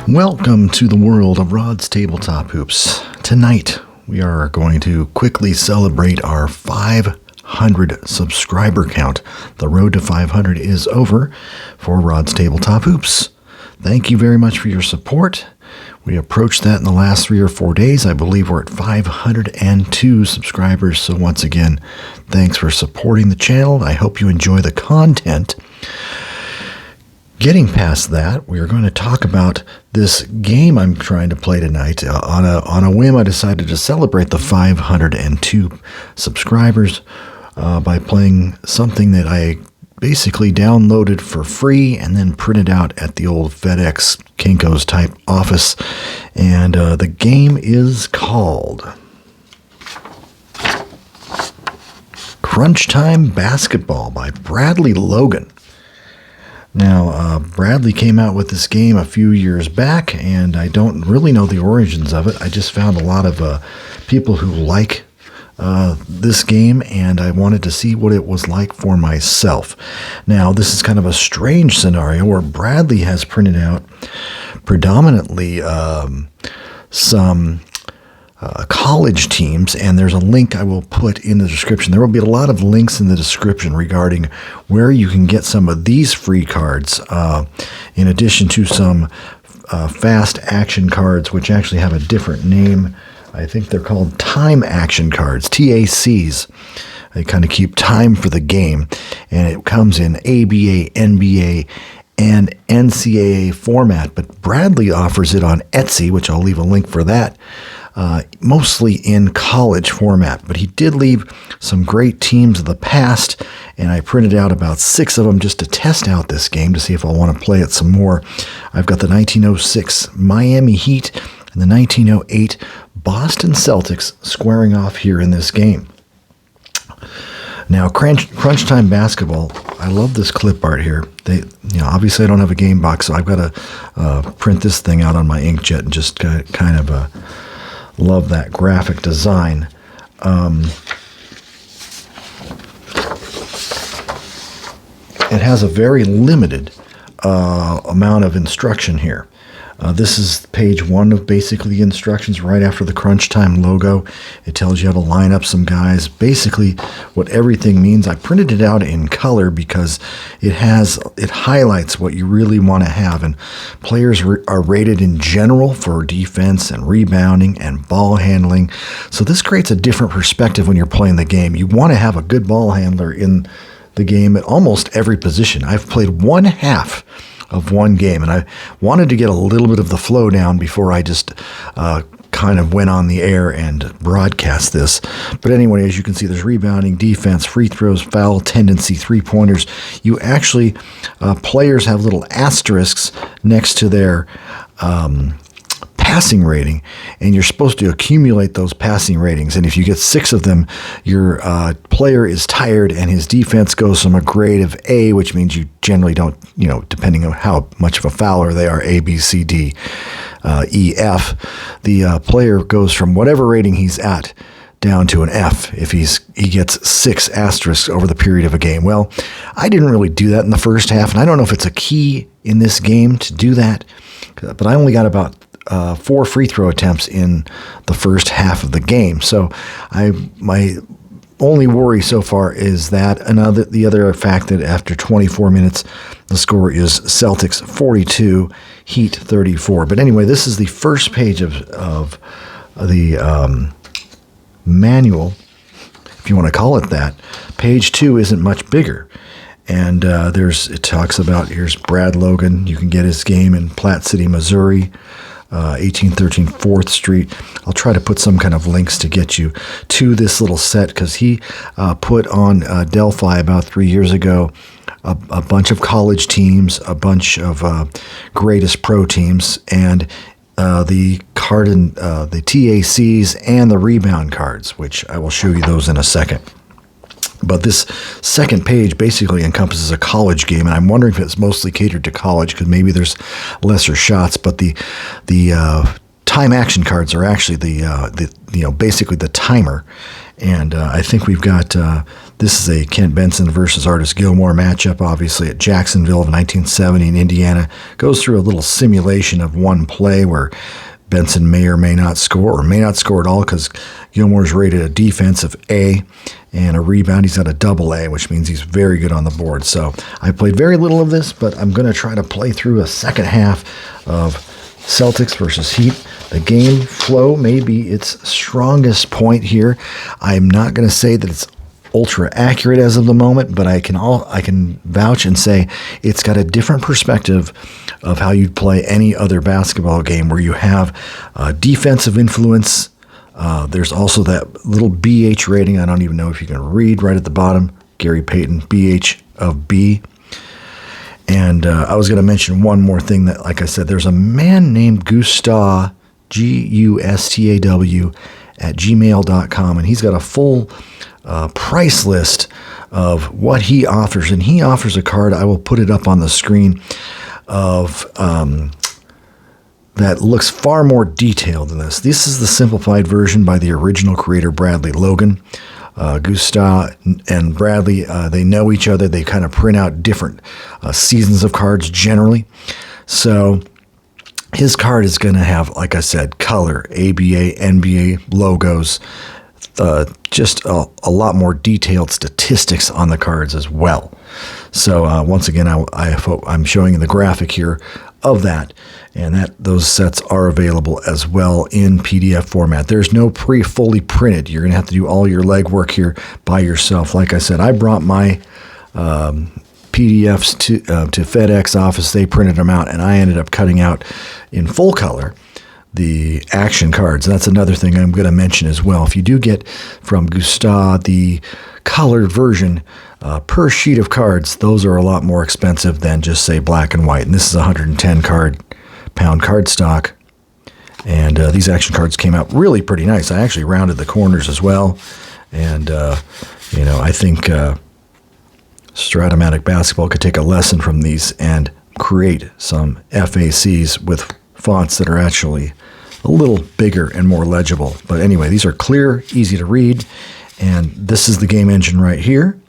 Welcome to the world of Rod's Tabletop Hoops. Tonight, we are going to quickly celebrate our 500 subscriber count. The road to 500 is over for Rod's Tabletop Hoops. Thank you very much for your support. We approached that in the last 3 or 4 days. I believe we're at 502 subscribers. So once again, thanks for supporting the channel. I hope you enjoy the content. Getting past that, we are going to talk about this game I'm trying to play tonight. On a whim, I decided to celebrate the 502 subscribers by playing something that I basically downloaded for free and then printed out at the old FedEx Kinko's type office. And the game is called Crunch Time Basketball by Bradley Logan. Now, Bradley came out with this game a few years back, and I don't really know the origins of it. I just found a lot of people who like this game, and I wanted to see what it was like for myself. Now, this is kind of a strange scenario where Bradley has printed out predominantly some college teams, and there's a link I will put in the description. There will be a lot of links in the description regarding where you can get some of these free cards, in addition to some fast action cards, which actually have a different name. I think they're called time action cards, TACs. They kind of keep time for the game, and it comes in ABA, NBA, and NCAA format, but Bradley offers it on Etsy, which I'll leave a link for that. Mostly in college format, but he did leave some great teams of the past, and I printed out about 6 of them just to test out this game to see if I want to play it some more. I've got the 1906 Miami Heat and the 1908 Boston Celtics squaring off here in this game. Now, Crunch Time Basketball, I love this clip art here. Obviously I don't have a game box, so I've got to print this thing out on my inkjet and just kind of love that graphic design. It has a very limited amount of instruction here. This is page 1 of basically the instructions right after the Crunch Time logo. It tells you how to line up some guys. Basically, what everything means. I printed it out in color because it highlights what you really want to have. And players are rated in general for defense and rebounding and ball handling. So this creates a different perspective when you're playing the game. You want to have a good ball handler in the game at almost every position. I've played one half of one game, and I wanted to get a little bit of the flow down before I just kind of went on the air and broadcast this. But anyway, as you can see, there's rebounding, defense, free throws, foul tendency, three-pointers. You actually, players have little asterisks next to their passing rating, and you're supposed to accumulate those passing ratings. And if you get 6 of them, your player is tired, and his defense goes from a grade of A, which means you generally don't, depending on how much of a fouler they are, A, B, C, D, E, F. The player goes from whatever rating he's at down to an F if he gets 6 asterisks over the period of a game. Well, I didn't really do that in the first half, and I don't know if it's a key in this game to do that, but I only got about 4 free throw attempts in the first half of the game. So my only worry so far is that the other fact that after 24 minutes, the score is Celtics 42, Heat 34. But anyway, this is the first page of the manual, if you want to call it that. Page 2 isn't much bigger. And it talks about, here's Brad Logan. You can get his game in Platte City, Missouri. 1813 4th Street. I'll try to put some kind of links to get you to this little set, because he put on Delphi about 3 years ago a bunch of college teams, a bunch of greatest pro teams, and the TACs and the rebound cards, which I will show you those in a second. But this second page basically encompasses a college game, and I'm wondering if it's mostly catered to college because maybe there's lesser shots. But the time action cards are actually basically the timer, and I think we've got This is a Kent Benson versus Artis Gilmore matchup, obviously at Jacksonville of 1970 in Indiana. Goes through a little simulation of one play where Benson may or may not score, or may not score at all, because Gilmore's rated a defensive A, and a rebound, he's got a double A, which means he's very good on the board. So I played very little of this, but I'm going to try to play through a second half of Celtics versus Heat. The game flow may be its strongest point here. I'm not going to say that it's ultra accurate as of the moment, but I can vouch and say it's got a different perspective of how you'd play any other basketball game where you have defensive influence. There's also that little BH rating. I don't even know if you can read right at the bottom. Gary Payton, BH of B. And I was going to mention one more thing that, like I said, there's a man named Gustav, Gustaw, at gmail.com, and he's got a full price list of what he offers. And he offers a card, I will put it up on the screen, of that looks far more detailed than this. This is the simplified version by the original creator, Bradley Logan. Gustav and Bradley, they know each other. They kind of print out different seasons of cards generally. So his card is going to have, like I said, color, ABA, NBA logos, just a lot more detailed statistics on the cards as well. So once again, I'm showing you the graphic here of that, and those sets are available as well in PDF format. There's no fully printed. You're going to have to do all your legwork here by yourself. Like I said, I brought my PDFs to FedEx office. They printed them out, and I ended up cutting out in full color the action cards. That's another thing I'm going to mention as well. If you do get from Gustav the colored version per sheet of cards, those are a lot more expensive than just, say, black and white. And this is 110 pound card stock. And these action cards came out really pretty nice. I actually rounded the corners as well. And, I think Stratomatic Basketball could take a lesson from these and create some FACs with fonts that are actually a little bigger and more legible. But anyway, these are clear, easy to read, and this is the game engine right here.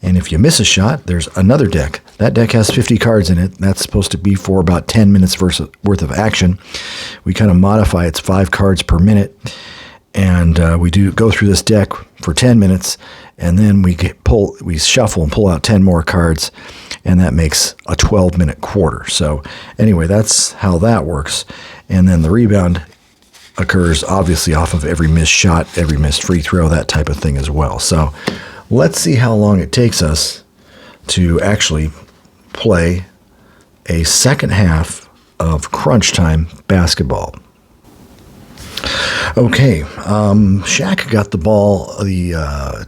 And if you miss a shot, there's another deck. That deck has 50 cards in it. That's supposed to be for about 10 minutes worth of action. We kind of modify it's 5 cards per minute, and we do go through this deck for 10 minutes, and then we shuffle and pull out 10 more cards, and that makes a 12-minute quarter. So anyway, that's how that works. And then the rebound occurs obviously off of every missed shot, every missed free throw, that type of thing as well. So let's see how long it takes us to actually play a second half of crunch time basketball. Okay, Shaq got the ball, the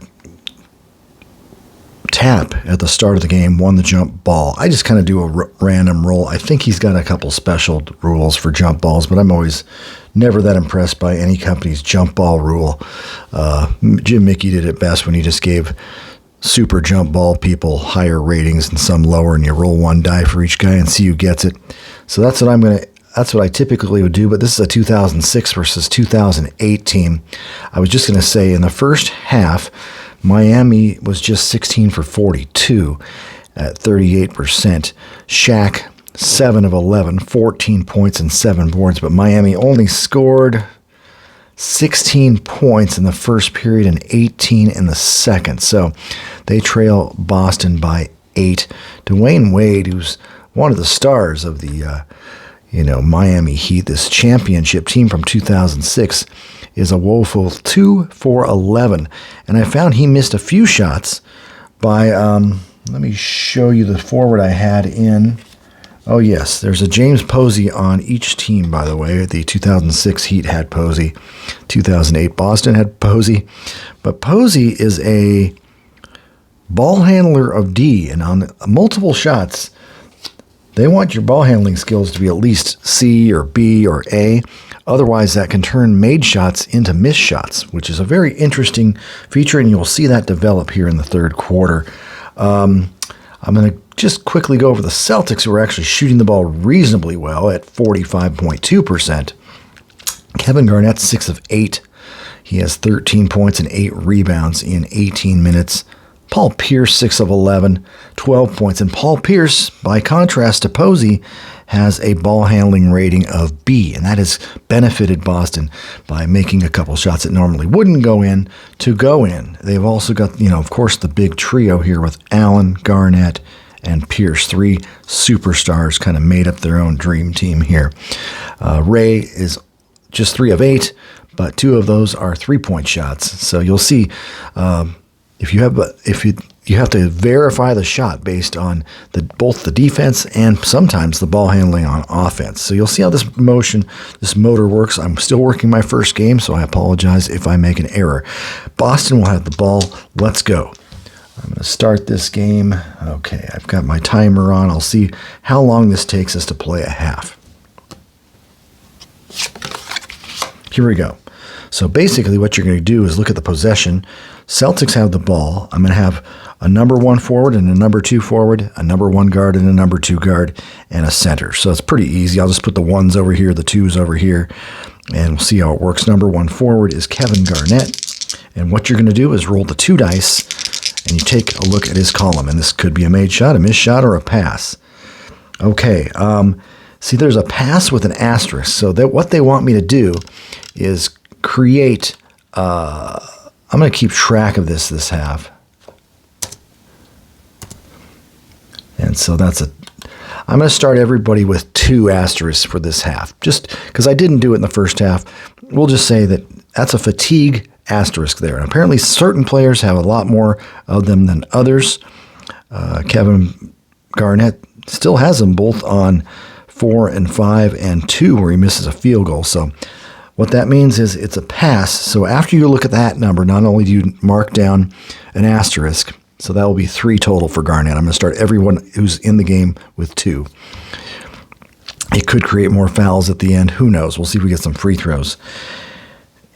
tap at the start of the game, won the jump ball. I just kind of do a random roll. I think he's got a couple special rules for jump balls, but I'm always never that impressed by any company's jump ball rule. Jim Mickey did it best when he just gave super jump ball people higher ratings and some lower, and you roll one die for each guy and see who gets it. So that's what I typically would do, but this is a 2006 versus 2008 team. I was just going to say in the first half, Miami was just 16 for 42 at 38%. Shaq, 7 of 11, 14 points and 7 boards, but Miami only scored 16 points in the first period and 18 in the second. So they trail Boston by 8. Dwayne Wade, who's one of the stars of the Miami Heat, this championship team from 2006, is a woeful 2 for 11. And I found he missed a few shots by, let me show you the forward I had in. Oh, yes, there's a James Posey on each team, by the way. The 2006 Heat had Posey. 2008 Boston had Posey. But Posey is a ball handler of D, and on multiple shots, they want your ball handling skills to be at least C or B or A. Otherwise, that can turn made shots into missed shots, which is a very interesting feature, and you'll see that develop here in the third quarter. I'm going to just quickly go over the Celtics, who are actually shooting the ball reasonably well at 45.2%. Kevin Garnett's 6 of 8. He has 13 points and 8 rebounds in 18 minutes. Paul Pierce, 6 of 11, 12 points. And Paul Pierce, by contrast to Posey, has a ball handling rating of B, and that has benefited Boston by making a couple shots that normally wouldn't go in to go in. They've also got, of course, the big trio here with Allen, Garnett, and Pierce. 3 superstars kind of made up their own dream team here. Ray is just 3 of 8, but 2 of those are 3-point shots. So you'll see if you have to verify the shot based on both the defense and sometimes the ball handling on offense. So you'll see how this motor works. I'm still working my first game, so I apologize if I make an error. Boston will have the ball. Let's go. I'm going to start this game. Okay, I've got my timer on. I'll see how long this takes us to play a half. Here we go. So basically what you're going to do is look at the possession. Celtics have the ball. I'm going to have a number 1 forward and a number 2 forward, a number 1 guard and a number 2 guard, and a center. So it's pretty easy. I'll just put the 1s over here, the 2s over here, and we'll see how it works. Number 1 forward is Kevin Garnett. And what you're going to do is roll the 2 dice, and you take a look at his column. And this could be a made shot, a missed shot, or a pass. Okay, see, there's a pass with an asterisk. So that what they want me to do is create, I'm going to keep track of this half. And so I'm going to start everybody with 2 asterisks for this half. Just because I didn't do it in the first half, we'll just say that that's a fatigue asterisk there. And apparently certain players have a lot more of them than others. Kevin Garnett still has them both on 4 and 5 and 2 where he misses a field goal. So what that means is it's a pass. So after you look at that number, not only do you mark down an asterisk, so that will be 3 total for Garnett. I'm going to start everyone who's in the game with 2. It could create more fouls at the end. Who knows? We'll see if we get some free throws.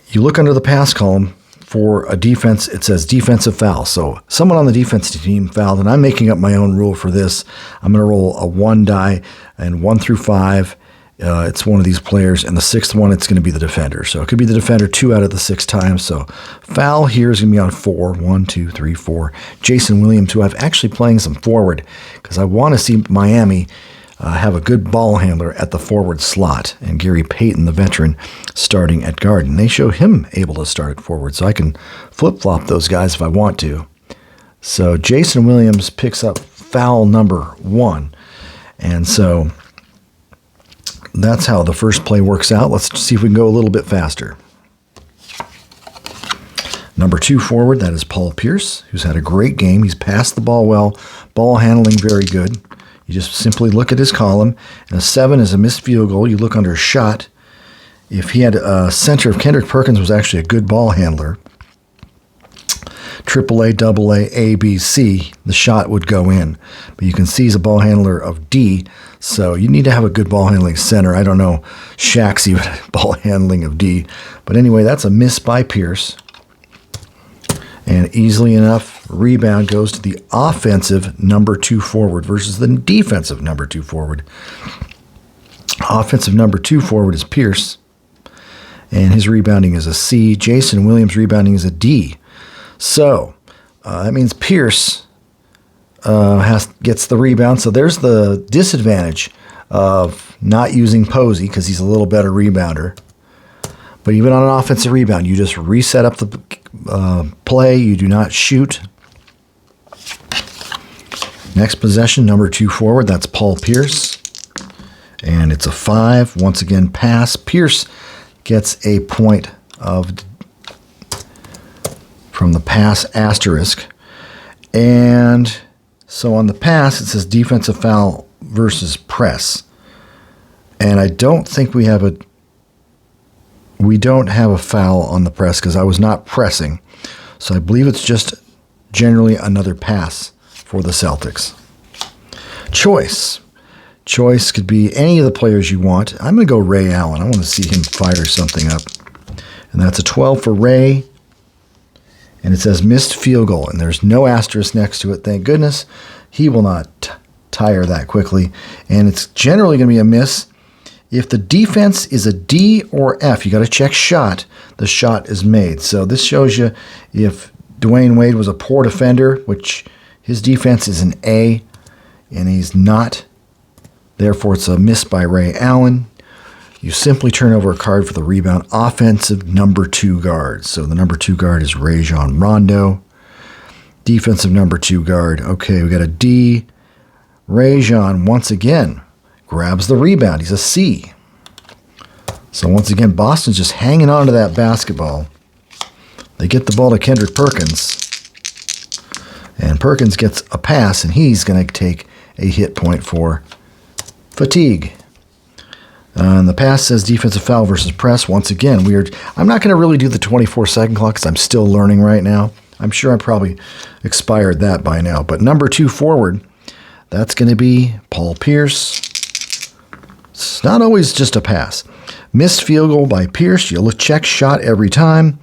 You look under the pass column for a defense. It says defensive foul. So someone on the defensive team fouled, and I'm making up my own rule for this. I'm going to roll a 1 die, and 1 through 5. It's one of these players, and the 6th one, it's going to be the defender. So it could be the defender 2 out of the 6 times. So foul here is going to be on 4. 1, 2, 3, 4. Jason Williams, who I've actually playing some forward because I want to see Miami have a good ball handler at the forward slot. And Gary Payton, the veteran, starting at guard. And they show him able to start at forward, so I can flip-flop those guys if I want to. So Jason Williams picks up foul number 1. And so that's how the first play works out. Let's see if we can go a little bit faster. Number 2 forward, that is Paul Pierce, who's had a great game. He's passed the ball well, ball handling very good. You just simply look at his column, and a 7 is a missed field goal. You look under shot. If he had a center, if Kendrick Perkins was actually a good ball handler, AAA, AA, A, B, C, the shot would go in. But you can see he's a ball handler of D, so you need to have a good ball handling center. I don't know Shaq's even ball handling of D. But anyway, that's a miss by Pierce. And easily enough, rebound goes to the offensive number 2 forward versus the defensive number 2 forward. Offensive number 2 forward is Pierce, and his rebounding is a C. Jason Williams' rebounding is a D. So that means Pierce gets the rebound. So there's the disadvantage of not using Posey because he's a little better rebounder. But even on an offensive rebound, you just reset up the play. You do not shoot. Next possession, number 2 forward, that's Paul Pierce. And it's a 5. Once again, pass. Pierce gets a point from the pass asterisk. And so on the pass, it says defensive foul versus press. And I don't think we don't have a foul on the press because I was not pressing. So I believe it's just generally another pass for the Celtics. Choice. Choice could be any of the players you want. I'm going to go Ray Allen. I want to see him fire something up. And that's a 12 for Ray. And it says missed field goal. And there's no asterisk next to it. Thank goodness. He will not tire that quickly. And it's generally going to be a miss. If the defense is a D or F, you got to check shot. The shot is made. So this shows you if Dwayne Wade was a poor defender, which his defense is an A, and he's not. Therefore, it's a miss by Ray Allen. You simply turn over a card for the rebound offensive number 2 guard. So the number 2 guard is Rajon Rondo. Defensive number 2 guard. Okay, we got a D. Rajon, once again, grabs the rebound. He's a C. So once again, Boston's just hanging on to that basketball. They get the ball to Kendrick Perkins. And Perkins gets a pass, and he's going to take a hit point for fatigue. And the pass says defensive foul versus press. Once again, I'm not going to really do the 24-second clock because I'm still learning right now. I'm sure I probably expired that by now. But number 2 forward, that's going to be Paul Pierce. It's not always just a pass. Missed field goal by Pierce. You'll check shot every time.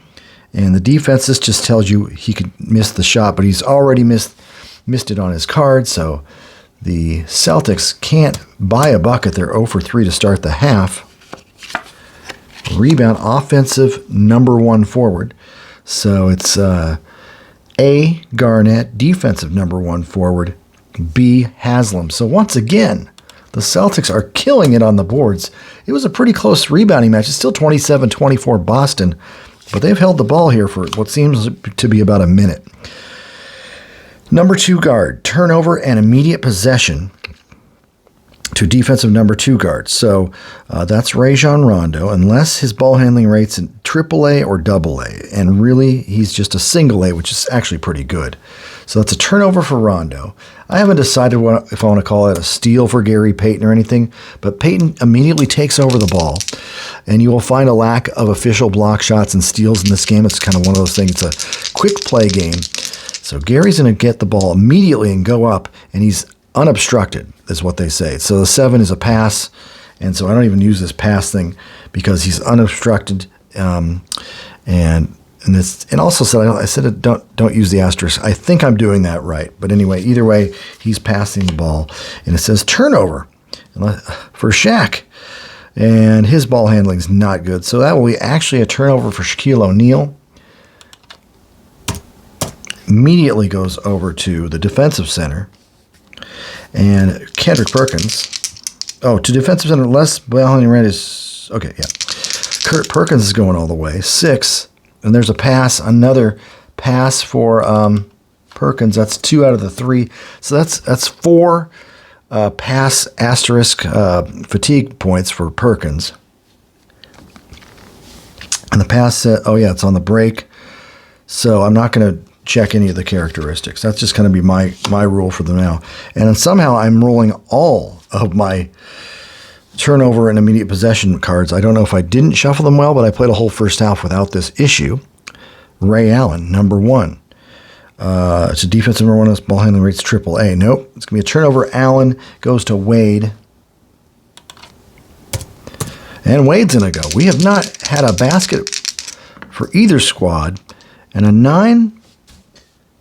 And the defense, this just tells you he could miss the shot, but he's already missed it on his card. So the Celtics can't buy a bucket. They're 0 for 3 to start the half. Rebound offensive number 1 forward. So it's A, Garnett, defensive number 1 forward, B, Haslam. So once again, the Celtics are killing it on the boards. It was a pretty close rebounding match. It's still 27-24 Boston, but they've held the ball here for what seems to be about a minute. Number 2 guard, turnover and immediate possession to defensive number 2 guard. So that's Rajon Rondo, unless his ball handling rate's in AAA or AA. And really, he's just a single A, which is actually pretty good. So that's a turnover for Rondo. I haven't decided if I want to call it a steal for Gary Payton or anything, but Payton immediately takes over the ball, and you will find a lack of official block shots and steals in this game. It's kind of one of those things. It's a quick play game. So Gary's going to get the ball immediately and go up, and he's unobstructed, is what they say. So the 7 is a pass, and so I don't even use this pass thing because he's unobstructed. And also said I said don't use the asterisk. I think I'm doing that right, but anyway, either way, he's passing the ball, and it says turnover for Shaq, and his ball handling's not good. So that will be actually a turnover for Shaquille O'Neal. Immediately goes over to the defensive center. And Kendrick Perkins. Oh, to defensive center, less ball handling rate is... Okay, yeah. Kurt Perkins is going all the way. 6. And there's a pass. Another pass for Perkins. That's 2 out of the 3. So that's 4 pass asterisk fatigue points for Perkins. And the pass said... Oh, yeah, it's on the break. So I'm not going to check any of the characteristics. That's just going to be my rule for them now. And then somehow I'm rolling all of my turnover and immediate possession cards. I don't know if I didn't shuffle them well, but I played a whole first half without this issue. Ray Allen, number 1. It's a defensive number 1. Ball handling rate's AAA. Nope. It's going to be a turnover. Allen goes to Wade. And Wade's going to go. We have not had a basket for either squad. And a 9...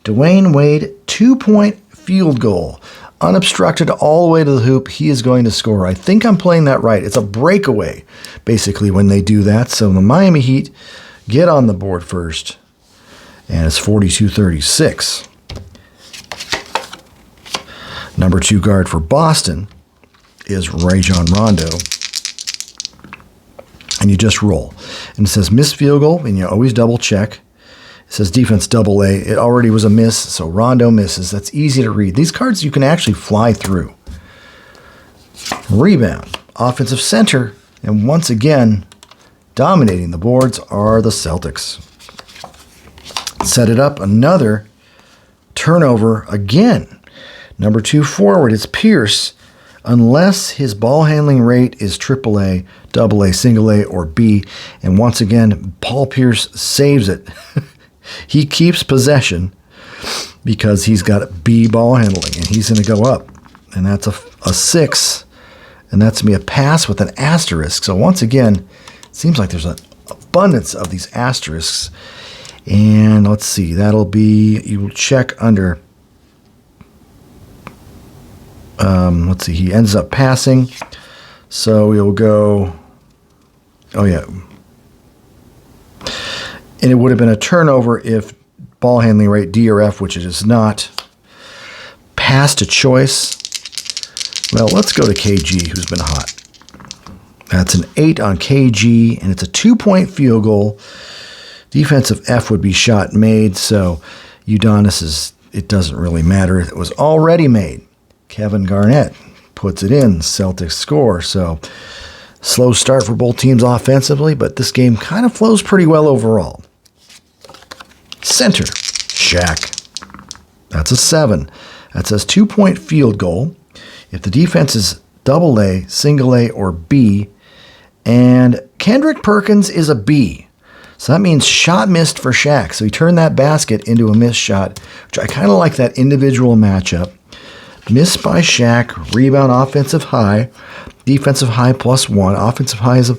Dwayne Wade, 2-point field goal. Unobstructed all the way to the hoop. He is going to score. I think I'm playing that right. It's a breakaway, basically, when they do that. So the Miami Heat get on the board first. And it's 42-36. Number 2 guard for Boston is Rajon Rondo. And you just roll. And it says missed field goal, and you always double check. It says defense AA. It already was a miss, so Rondo misses. That's easy to read. These cards you can actually fly through. Rebound, offensive center, and once again, dominating the boards are the Celtics. Set it up, another turnover again. Number 2 forward, it's Pierce. Unless his ball handling rate is AAA, AA, single A, or B. And once again, Paul Pierce saves it. He keeps possession because he's got B ball handling, and he's going to go up. And that's a 6, and that's going to be a pass with an asterisk. So once again, it seems like there's an abundance of these asterisks. And let's see, that'll be, you will check under, let's see, he ends up passing. So we'll go, oh yeah. And it would have been a turnover if ball handling rate, D or F, which it is not. Pass to choice. Well, let's go to KG, who's been hot. That's an 8 on KG, and it's a 2-point field goal. Defensive F would be shot made, so Udonis it doesn't really matter. It was already made. Kevin Garnett puts it in. Celtics score. So slow start for both teams offensively, but this game kind of flows pretty well overall. Center, Shaq. That's a 7. That says 2-point field goal. If the defense is double A, single A, or B, and Kendrick Perkins is a B. So that means shot missed for Shaq. So he turned that basket into a missed shot, which I kind of like that individual matchup. Missed by Shaq, rebound offensive high, defensive high +1. Offensive high is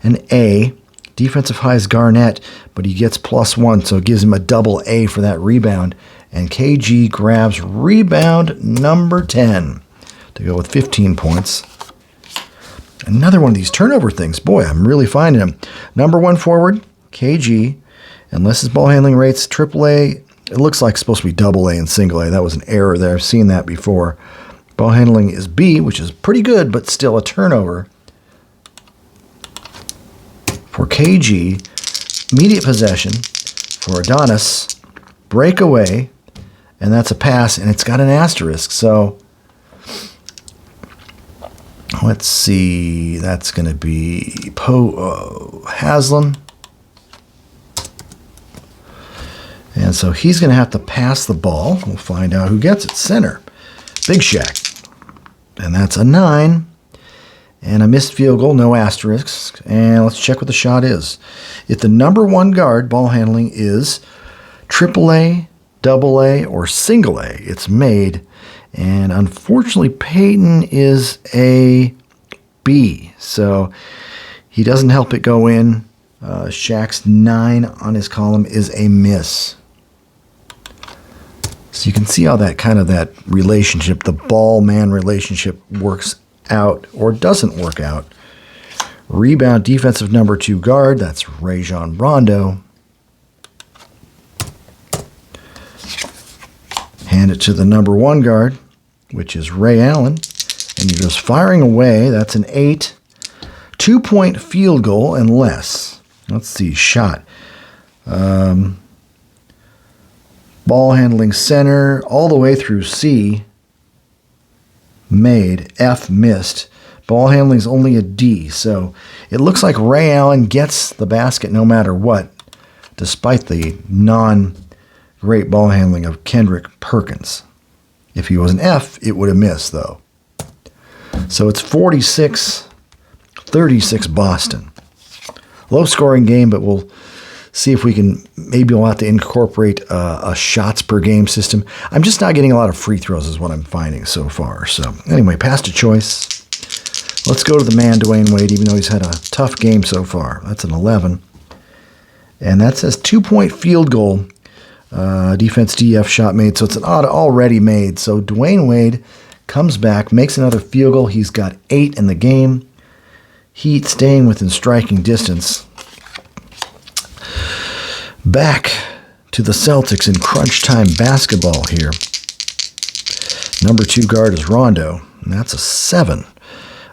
an A, defensive high is Garnett, but he gets +1, so it gives him a double A for that rebound. And KG grabs rebound number 10 to go with 15 points. Another one of these turnover things. Boy, I'm really finding them. Number 1 forward, KG. Unless his ball handling rate's AAA, it looks like it's supposed to be double A and single A. That was an error there. I've seen that before. Ball handling is B, which is pretty good, but still a turnover. For KG, immediate possession for Adonis, breakaway, and that's a pass, and it's got an asterisk. So let's see. That's going to be Haslam. And so he's going to have to pass the ball. We'll find out who gets it. Center, Big Shaq. And that's a 9. And a missed field goal, no asterisks. And let's check what the shot is. If the number 1 guard, ball handling, is AAA, double A, or single A, it's made. And unfortunately, Peyton is a B. So he doesn't help it go in. Shaq's 9 on his column is a miss. So you can see how that relationship, the ball-man relationship, works out or doesn't work out. Rebound, defensive number 2 guard, that's Rajon Rondo. Hand it to the number 1 guard, which is Ray Allen. And you're just firing away. That's an 8. 2-point field goal and less. Let's see, shot. Ball handling center all the way through C. Made. F missed. Ball handling is only a D. So it looks like Ray Allen gets the basket no matter what, despite the non-great ball handling of Kendrick Perkins. If he was an F, it would have missed, though. So it's 46-36 Boston. Low-scoring game, but we'll see if we can, maybe we'll have to incorporate a shots per game system. I'm just not getting a lot of free throws is what I'm finding so far. So anyway, pass to choice. Let's go to the man, Dwayne Wade, even though he's had a tough game so far. That's an 11. And that says 2-point field goal. Defense DF shot made, so it's an already made. So Dwayne Wade comes back, makes another field goal. He's got 8 in the game. Heat staying within striking distance. Back to the Celtics in crunch time basketball here. Number 2 guard is Rondo, and that's a 7.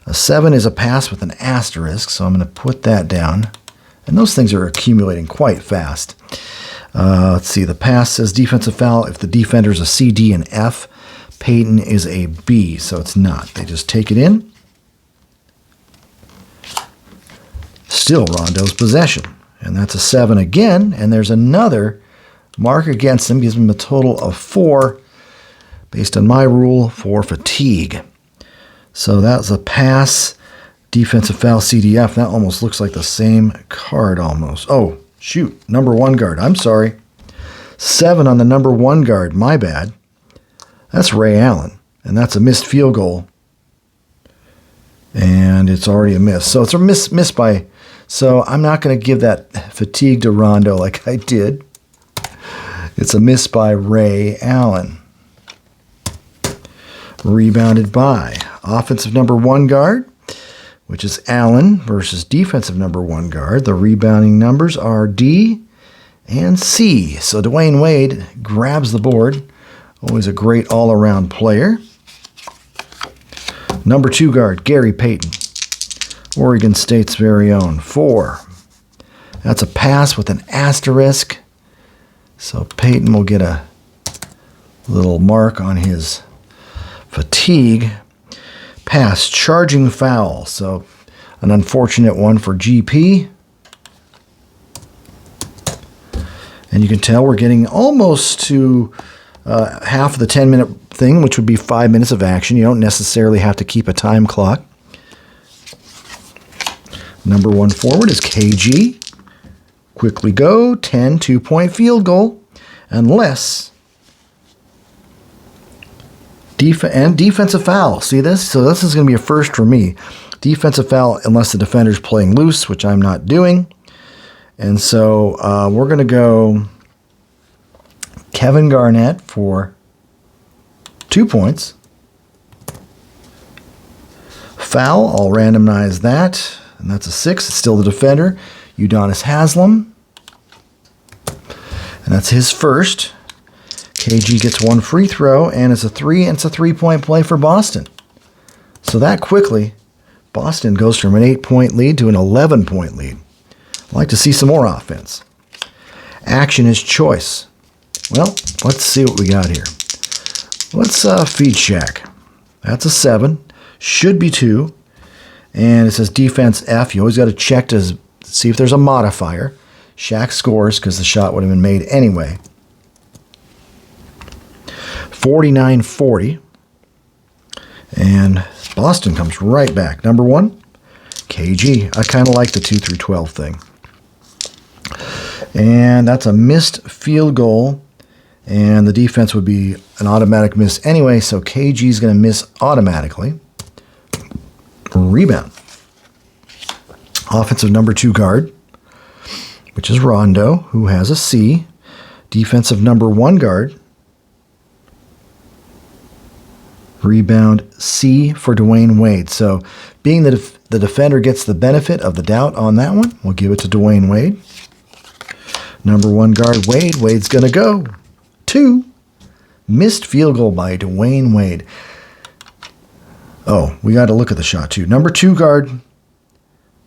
A 7 is a pass with an asterisk, so I'm going to put that down. And those things are accumulating quite fast. Let's see, the pass says defensive foul if the defender's a C, D, and F. Peyton is a B, so it's not. They just take it in. Still Rondo's possession. And that's a 7 again, and there's another mark against him, gives him a total of 4, based on my rule, for fatigue. So that's a pass, defensive foul, CDF. That almost looks like the same card almost. Oh, shoot, number 1 guard. I'm sorry. 7 on the number 1 guard. My bad. That's Ray Allen, and that's a missed field goal. And it's already a miss. So it's a miss by... So I'm not going to give that fatigue to Rondo like I did. It's a miss by Ray Allen. Rebounded by offensive number 1 guard, which is Allen, versus defensive number 1 guard. The rebounding numbers are D and C. So Dwayne Wade grabs the board. Always a great all-around player. Number 2 guard, Gary Payton, Oregon State's very own. 4. That's a pass with an asterisk. So Payton will get a little mark on his fatigue. Pass, charging foul. So an unfortunate one for GP. And you can tell we're getting almost to half of the 10-minute thing, which would be 5 minutes of action. You don't necessarily have to keep a time clock. Number 1 forward is KG. Quickly go, 10 two-point field goal. Unless defensive foul. See this? So this is going to be a first for me. Defensive foul unless the defender's playing loose, which I'm not doing. And so we're going to go Kevin Garnett for 2 points. Foul, I'll randomize that. And that's a 6. It's still the defender, Udonis Haslem. And that's his first. KG gets 1 free throw, and it's a 3, and it's a 3-point play for Boston. So that quickly, Boston goes from an 8-point lead to an 11-point lead. I'd like to see some more offense. Action is choice. Well, let's see what we got here. Let's feed Shaq. That's a 7. Should be 2. And it says defense F. You always got to check to see if there's a modifier. Shaq scores because the shot would have been made anyway. 49-40. And Boston comes right back. Number 1, KG. I kind of like the 2 through 12 thing. And that's a missed field goal. And the defense would be an automatic miss anyway, so KG is going to miss automatically. Rebound. Offensive number 2 guard, which is Rondo, who has a C. Defensive number 1 guard. Rebound C for Dwayne Wade. So being that the defender gets the benefit of the doubt on that one, we'll give it to Dwayne Wade. Number 1 guard, Wade. Wade's going to go. 2. Missed field goal by Dwayne Wade. Oh, we got to look at the shot too. Number 2 guard,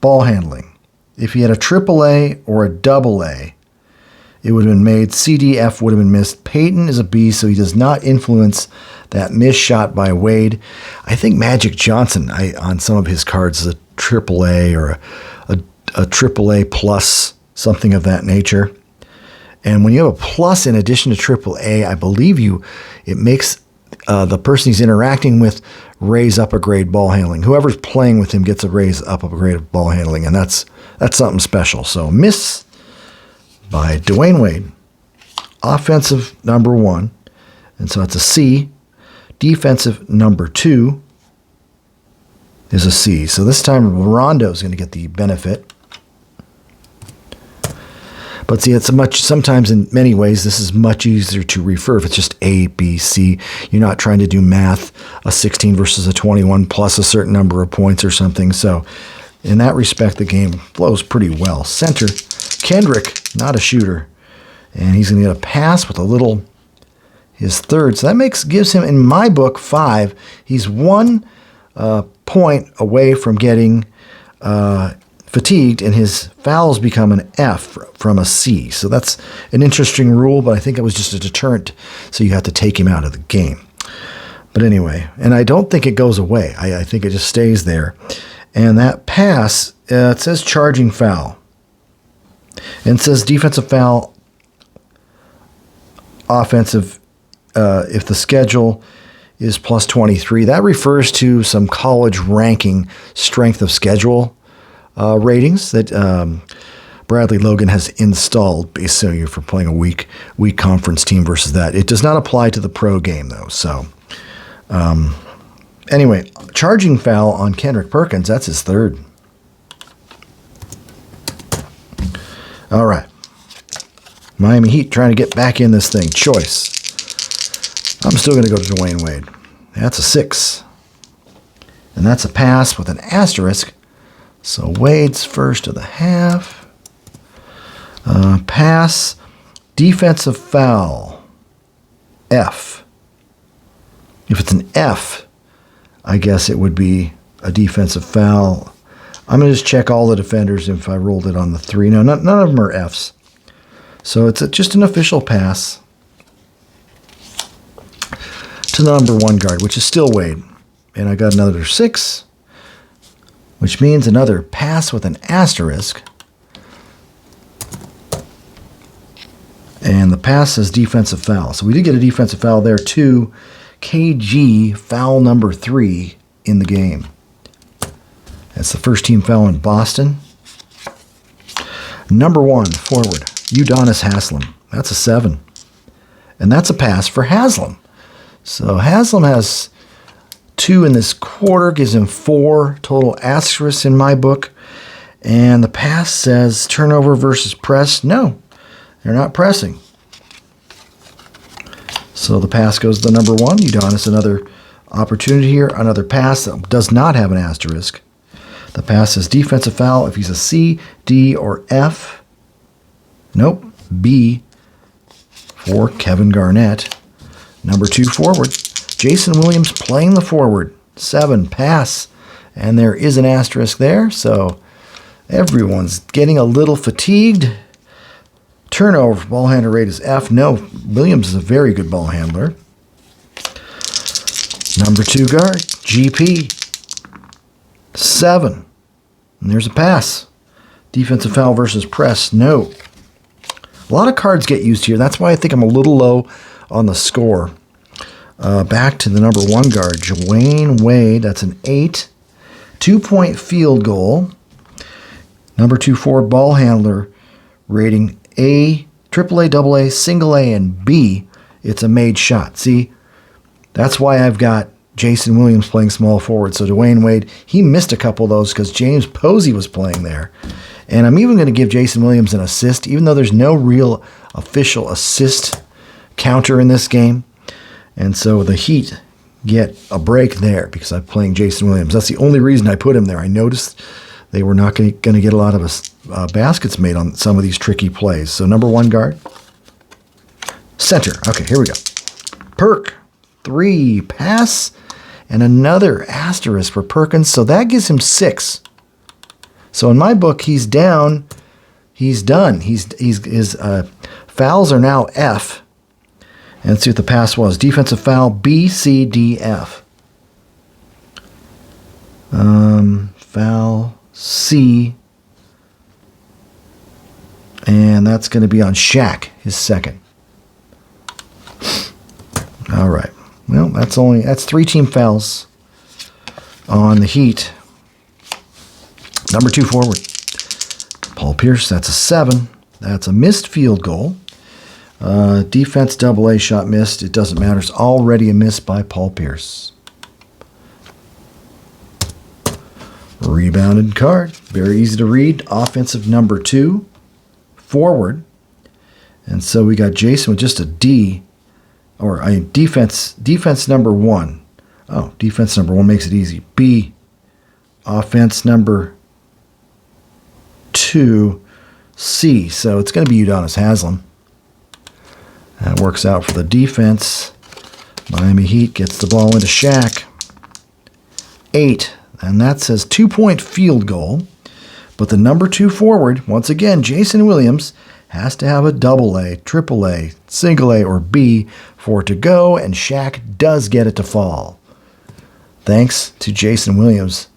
ball handling. If he had a AAA or a AA, it would have been made. CDF would have been missed. Payton is a B, so he does not influence that missed shot by Wade. I think Magic Johnson, on some of his cards, is a AAA or a AAA plus, something of that nature. And when you have a plus in addition to AAA, I believe it makes the person he's interacting with raise up a grade ball handling. Whoever's playing with him gets a raise up a grade of ball handling, and that's something special. So miss by Dwayne Wade. Offensive number 1, and so it's a C. Defensive number 2 is a C. So this time Rondo's going to get the benefit. But see, sometimes in many ways, this is much easier to refer if it's just A, B, C. You're not trying to do math, a 16 versus a 21 plus a certain number of points or something. So in that respect, the game flows pretty well. Center, Kendrick, not a shooter. And he's going to get a pass with his third. So that gives him, in my book, 5. He's 1 point away from getting fatigued, and his fouls become an F from a C. So that's an interesting rule, but I think it was just a deterrent, so you have to take him out of the game. But anyway, and I don't think it goes away. I think it just stays there. And that pass, it says charging foul. And it says defensive foul, offensive, if the schedule is plus 23. That refers to some college ranking strength of schedule ratings that Bradley Logan has installed, basically for playing a weak conference team versus that. It does not apply to the pro game, though. So anyway, charging foul on Kendrick Perkins. That's his third. All right. Miami Heat trying to get back in this thing. Choice. I'm still going to go to Dwayne Wade. That's a 6. And that's a pass with an asterisk. So Wade's first of the half. Pass. Defensive foul, F. If it's an F, I guess it would be a defensive foul. I'm going to just check all the defenders if I rolled it on the 3. No, none of them are Fs. So it's just an official pass to the number 1 guard, which is still Wade. And I got another 6, which means another pass with an asterisk. And the pass says defensive foul. So we did get a defensive foul there too. KG, foul number 3 in the game. That's the first team foul in Boston. Number 1, forward, Udonis Haslem. That's a 7. And that's a pass for Haslam. So Haslam has 2 in this quarter, gives him 4 total asterisks in my book. And the pass says turnover versus press. No, they're not pressing. So the pass goes to the number 1. Udonis, another opportunity here. Another pass that does not have an asterisk. The pass says defensive foul if he's a C, D, or F. Nope, B for Kevin Garnett. Number 2, forward. Jason Williams playing the forward. 7, pass. And there is an asterisk there, so everyone's getting a little fatigued. Turnover, ball handler rate is F. No, Williams is a very good ball handler. Number 2 guard, GP. 7. And there's a pass. Defensive foul versus press. No. A lot of cards get used here. That's why I think I'm a little low on the score. Back to the number 1 guard, Dwayne Wade. That's an 8. 2-point field goal. Number 2 forward ball handler rating A, AAA, AA, single A, and B. It's a made shot. See, that's why I've got Jason Williams playing small forward. So Dwayne Wade, he missed a couple of those because James Posey was playing there. And I'm even going to give Jason Williams an assist, even though there's no real official assist counter in this game. And so the Heat get a break there because I'm playing Jason Williams. That's the only reason I put him there. I noticed they were not going to get a lot of baskets made on some of these tricky plays. So number 1 guard, center. Okay, here we go. Perk, 3, pass, and another asterisk for Perkins. So that gives him 6. So in my book, he's down. He's done. His fouls are now F. And let's see what the pass was. Defensive foul, B, C, D, F. Foul, C. And that's going to be on Shaq, his 2nd. All right. Well, that's 3 team fouls on the Heat. Number 2 forward, Paul Pierce. That's a 7. That's a missed field goal. Defense AA shot missed. It doesn't matter. It's already a miss by Paul Pierce. Rebounded card. Very easy to read. Offensive number 2. Forward. And so we got Jason with just a D. Or defense number 1. Oh, defense number 1 makes it easy. B. Offense number 2. C. So it's going to be Udonis Haslem. That works out for the defense. Miami Heat gets the ball into Shaq. 8. And that says 2-point field goal. But the number 2 forward, once again, Jason Williams, has to have a AA, AAA, single A, or B for it to go. And Shaq does get it to fall. Thanks to Jason Williams.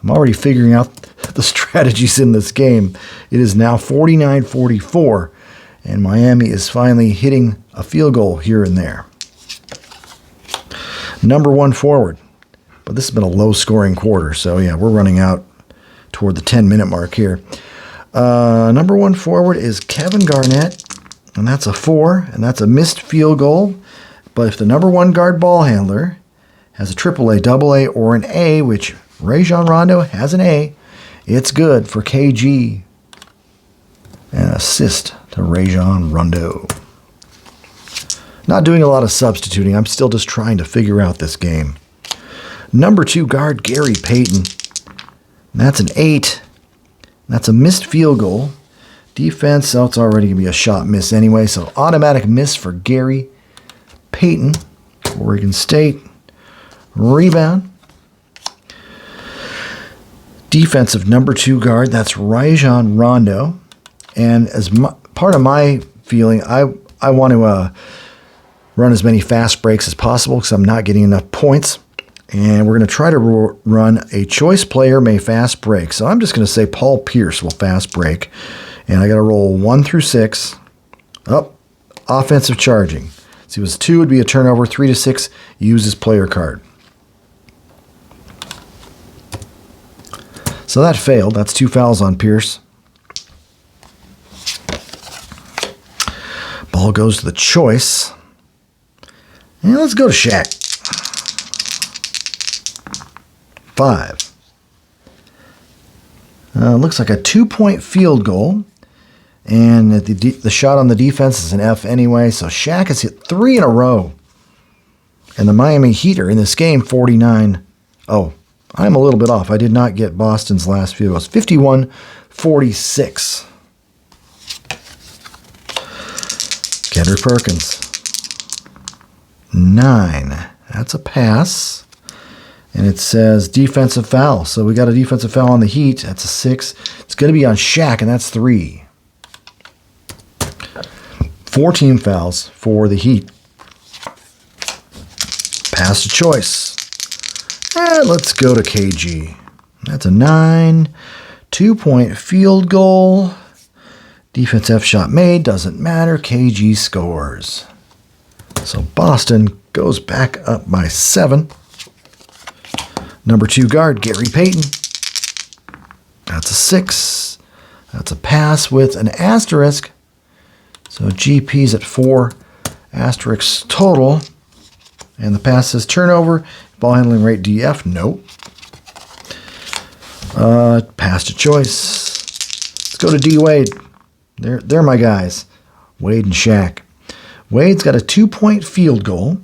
I'm already figuring out the strategies in this game. It is now 49-44. And Miami is finally hitting a field goal here and there. Number 1 forward. But this has been a low-scoring quarter. So, yeah, we're running out toward the 10-minute mark here. Number 1 forward is Kevin Garnett. And that's a 4. And that's a missed field goal. But if the number 1 guard ball handler has a AAA, AA, or an A, which Rajon Rondo has an A, it's good for KG. An assist to Rajon Rondo. Not doing a lot of substituting. I'm still just trying to figure out this game. Number 2 guard, Gary Payton. That's an 8. That's a missed field goal. Defense, oh, it's already going to be a shot miss anyway, so automatic miss for Gary Payton, Oregon State. Rebound. Defensive number 2 guard, that's Rajon Rondo. And as part of my feeling, I want to run as many fast breaks as possible because I'm not getting enough points. And we're going to try to run a choice player may fast break. So I'm just going to say Paul Pierce will fast break. And I got to roll 1 through 6. Up, offensive charging. So it was 2 would be a turnover, 3 to 6 uses player card. So that failed. That's 2 fouls on Pierce. Ball goes to the choice. And let's go to Shaq. 5. Looks like a 2-point field goal. And the shot on the defense is an F anyway. So Shaq has hit 3 in a row. And the Miami Heat are in this game 49. Oh, I'm a little bit off. I did not get Boston's last few. It was 51-46. Kendrick Perkins. 9. That's a pass. And it says defensive foul. So we got a defensive foul on the Heat. That's a 6. It's going to be on Shaq, and that's 3. 14 fouls for the Heat. Pass to choice. And let's go to KG. That's a 9. 2-point field goal. Defense F shot made. Doesn't matter. KG scores. So Boston goes back up by 7. Number 2 guard, Gary Payton. That's a 6. That's a pass with an asterisk. So GP's at 4. Asterisk total. And the pass says turnover. Ball handling rate DF. Nope. Pass to choice. Let's go to D Wade. They're my guys. Wade and Shaq. Wade's got a 2-point field goal.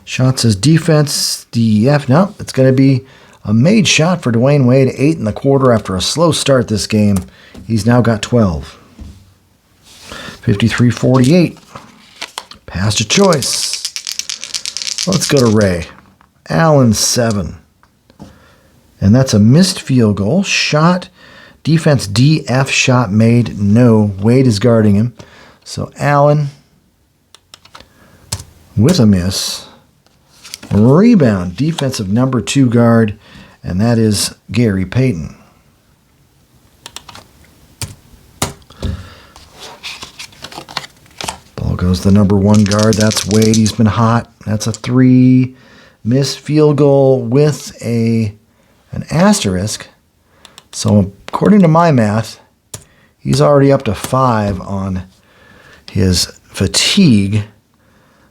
Shot says defense DF. No, it's going to be a made shot for Dwayne Wade. 8 in the quarter after a slow start this game. He's now got 12. 53-48. Pass to choice. Let's go to Ray. Allen 7. And that's a missed field goal. Shot. Defense DF shot made. No. Wade is guarding him. So Allen with a miss. Rebound. Defensive number 2 guard. And that is Gary Payton. Ball goes to the number 1 guard. That's Wade. He's been hot. That's a 3. Missed field goal with an asterisk. So according to my math, he's already up to 5 on his fatigue.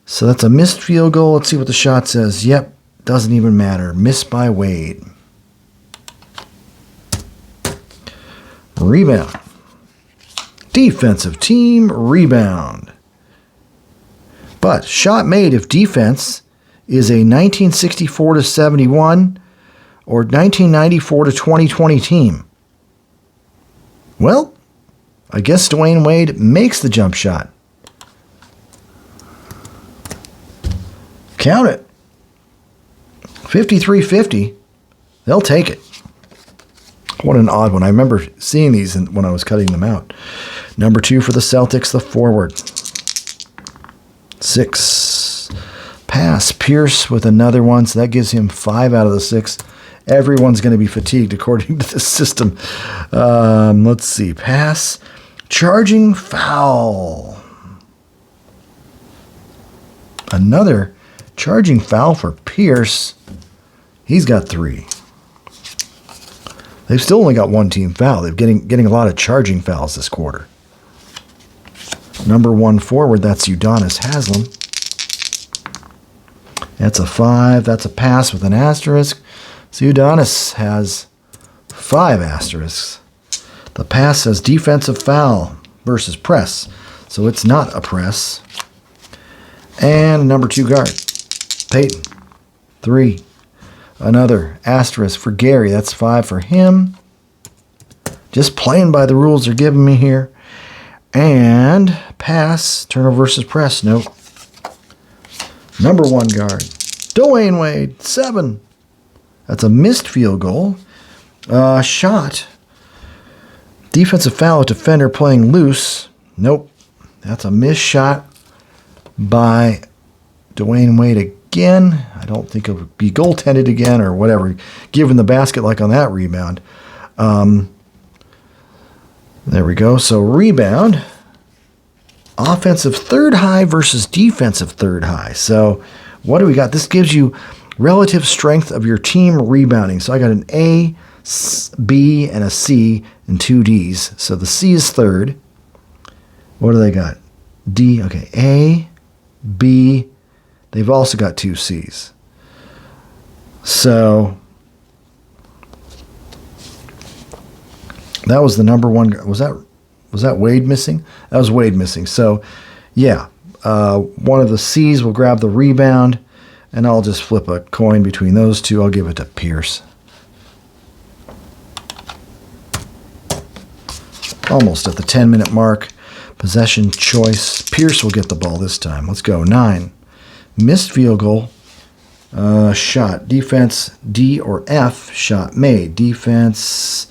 So that's a missed field goal. Let's see what the shot says. Yep, doesn't even matter. Missed by Wade. Rebound. Defensive team rebound. But shot made if defense is a 1964-71 or 1994-2020 team. Well, I guess Dwayne Wade makes the jump shot. Count it. 53-50. They'll take it. What an odd one. I remember seeing these when I was cutting them out. Number 2 for the Celtics, the forward. 6. Pass. Pierce with another one, so that gives him 5 out of the 6. Everyone's going to be fatigued according to this system. Let's see. Pass. Charging foul. Another charging foul for Pierce. He's got 3. They've still only got 1 team foul. They're getting a lot of charging fouls this quarter. Number 1 forward, that's Udonis Haslem. That's a 5. That's a pass with an asterisk. So Udonis has 5 asterisks. The pass says defensive foul versus press. So it's not a press. And number 2 guard, Payton. 3. Another asterisk for Gary. That's 5 for him. Just playing by the rules they're giving me here. And pass, turnover versus press. Nope. Number 1 guard, Dwayne Wade, 7. That's a missed field goal. Shot. Defensive foul with defender playing loose. Nope. That's a missed shot by Dwayne Wade again. I don't think it would be goaltended again or whatever, given the basket like on that rebound. There we go. So rebound. Offensive third high versus defensive third high. So what do we got? This gives you relative strength of your team rebounding. So I got an A, B, and a C and 2 Ds. So the C is third. What do they got? D. Okay. A, B. They've also got 2 Cs. So that was the number 1. Was that Wade missing? That was Wade missing. So, yeah, one of the C's will grab the rebound, and I'll just flip a coin between those two. I'll give it to Pierce. Almost at the 10-minute mark. Possession choice. Pierce will get the ball this time. Let's go. 9. Missed field goal. Shot. Defense D or F. Shot made. Defense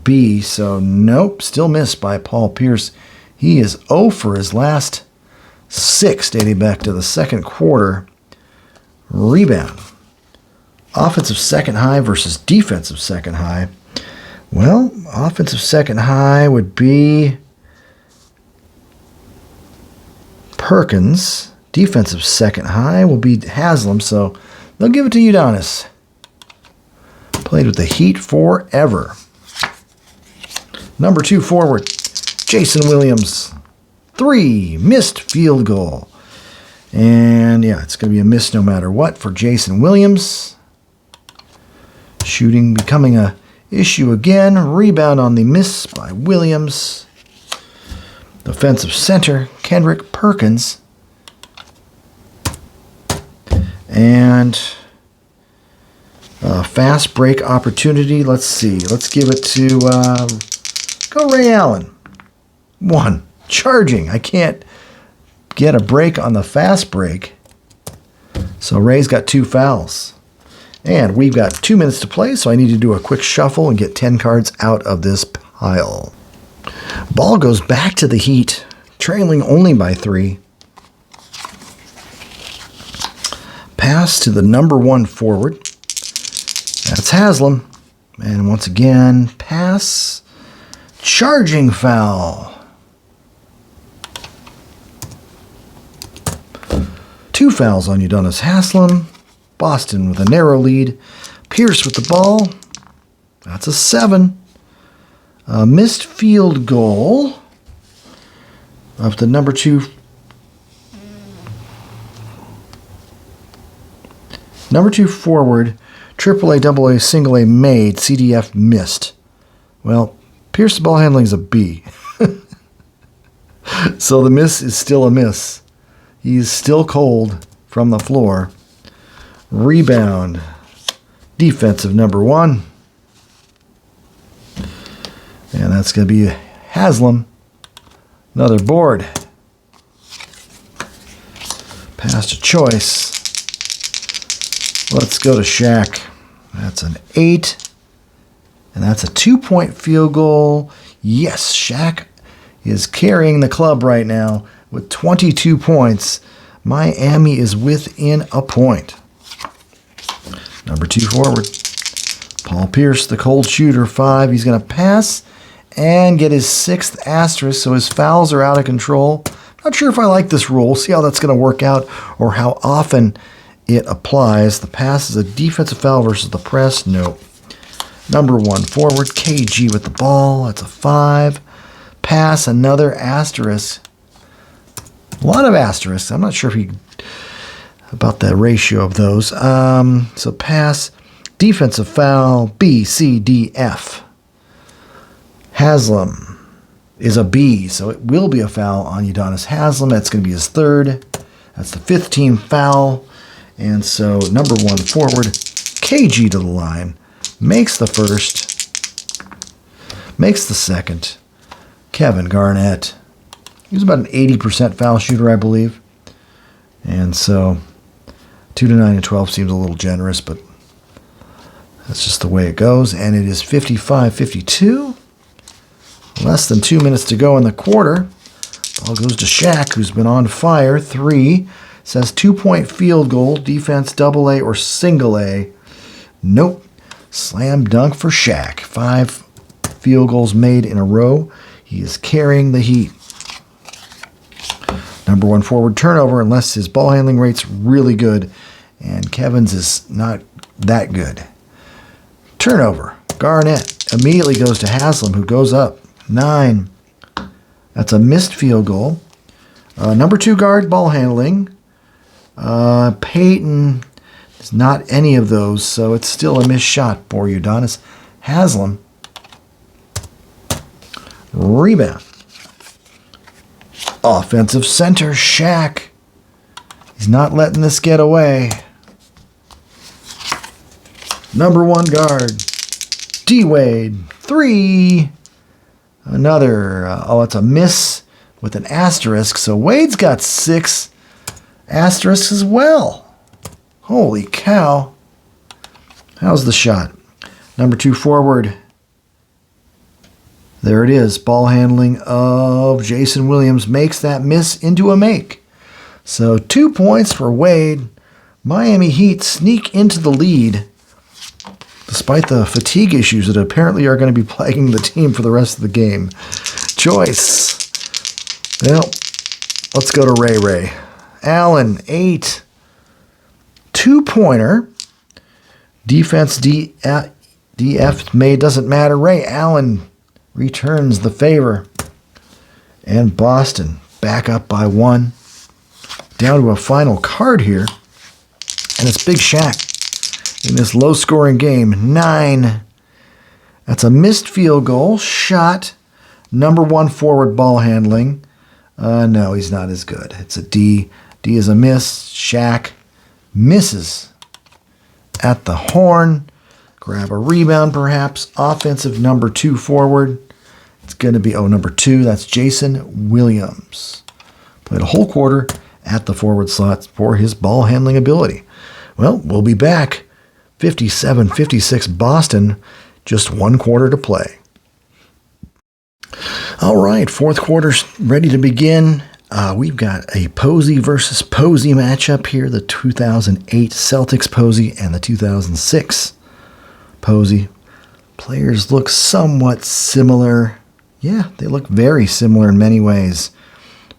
B. So nope. Still missed by Paul Pierce. He is 0 for his last 6 dating back to the second quarter. Rebound. Offensive second high versus defensive second high. Well, offensive second high would be Perkins. Defensive second high will be Haslam, so they'll give it to Udonis. Played with the Heat forever. Number 2 forward, Jason Williams. 3, missed field goal. And yeah, it's going to be a miss no matter what for Jason Williams. Shooting becoming a issue again. Rebound on the miss by Williams. Defensive center, Kendrick Perkins. And fast break opportunity. Let's see. Let's give it to go Ray Allen. 1. Charging. I can't get a break on the fast break. So Ray's got 2 fouls. And we've got 2 minutes to play, so I need to do a quick shuffle and get 10 cards out of this pile. Ball goes back to the Heat, trailing only by 3. Pass to the number 1 forward. That's Haslam. And once again, pass. Charging foul. 2 fouls on Udonis Haslam. Boston with a narrow lead. Pierce with the ball. That's a 7. A missed field goal of the number 2. Number 2 forward, AAA, AA, single A made, CDF missed. Well, Pierce ball handling is a B. So the miss is still a miss. He's still cold from the floor. Rebound. Defensive number 1. And that's going to be Haslam. Another board. Pass to choice. Let's go to Shaq. That's an 8. And that's a 2-point field goal. Yes, Shaq is carrying the club right now with 22 points. Miami is within a point. Number 2 forward, Paul Pierce, the cold shooter, 5. He's going to pass and get his 6th asterisk, so his fouls are out of control. Not sure if I like this rule. We'll see how that's going to work out or how often it applies. The pass is a defensive foul versus the press. Nope. Number 1 forward, KG with the ball. That's a 5. Pass, another asterisk. A lot of asterisks. I'm not sure if about the ratio of those. So pass, defensive foul, B, C, D, F. Haslam is a B, so it will be a foul on Udonis Haslam. That's going to be his 3rd. That's the 5th team foul. And so number 1 forward, KG to the line, makes the 1st. Makes the second. Kevin Garnett. He was about an 80% foul shooter, I believe. And so 2 to 9 and 12 seems a little generous, but that's just the way it goes. And it is 55-52. Less than 2 minutes to go in the quarter. Ball goes to Shaq, who's been on fire. 3. Says 2-point field goal, defense double A or single A. Nope. Slam dunk for Shaq. 5 field goals made in a row. He is carrying the Heat. Number 1 forward turnover, unless his ball handling rate's really good. And Kevin's is not that good. Turnover. Garnett immediately goes to Haslam, who goes up. 9. That's a missed field goal. Number 2 guard, ball handling. Peyton is not any of those, so it's still a missed shot for Udonis Haslam. Rebound. Offensive center, Shaq. He's not letting this get away. Number 1 guard, D-Wade. 3. Another, it's a miss with an asterisk. So Wade's got 6 asterisks as well. Holy cow. How's the shot? Number 2 forward. There it is. Ball handling of Jason Williams makes that miss into a make. So 2 points for Wade. Miami Heat sneak into the lead, despite the fatigue issues that apparently are going to be plaguing the team for the rest of the game. Choice. Well, let's go to Ray Ray. Allen, 8. 2-pointer. Defense DF made doesn't matter. Ray Allen returns the favor. And Boston back up by 1. Down to a final card here. And it's Big Shaq. In this low-scoring game, 9. That's a missed field goal. Shot. Number 1 forward ball handling. No, he's not as good. It's a D. D is a miss. Shaq misses at the horn. Grab a rebound, perhaps. Offensive number 2 forward. It's going to be, number 2. That's Jason Williams. Played a whole quarter at the forward slot for his ball handling ability. Well, we'll be back. 57-56 Boston, just 1 quarter to play. All right, 4th quarter's ready to begin. We've got a Posey versus Posey matchup here, the 2008 Celtics Posey and the 2006 Posey. Players look somewhat similar. Yeah, they look very similar in many ways.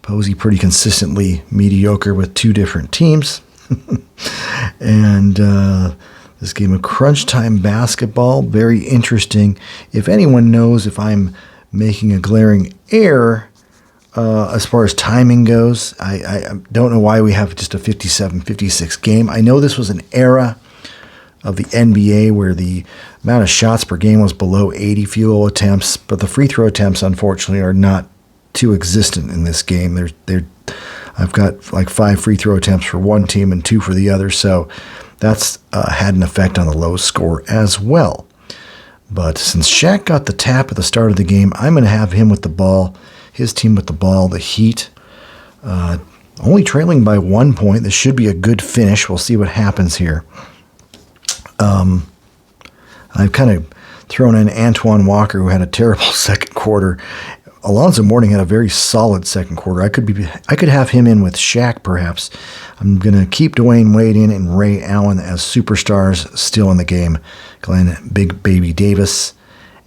Posey pretty consistently mediocre with 2 different teams. And this game of crunch time basketball, very interesting. If anyone knows if I'm making a glaring error as far as timing goes, I don't know why we have just a 57-56 game. I know this was an era of the NBA where the amount of shots per game was below 80 field goal attempts, but the free throw attempts, unfortunately, are not too existent in this game. I've got like 5 free throw attempts for one team and 2 for the other, so that's had an effect on the low score as well. But since Shaq got the tap at the start of the game, I'm going to have him with the ball, his team with the ball, the Heat. Only trailing by 1 point. This should be a good finish. We'll see what happens here. I've kind of thrown in Antoine Walker, who had a terrible second quarter. Alonzo Mourning had a very solid second quarter. I could have him in with Shaq, perhaps. I'm going to keep Dwayne Wade in and Ray Allen as superstars still in the game. Glenn Big Baby Davis.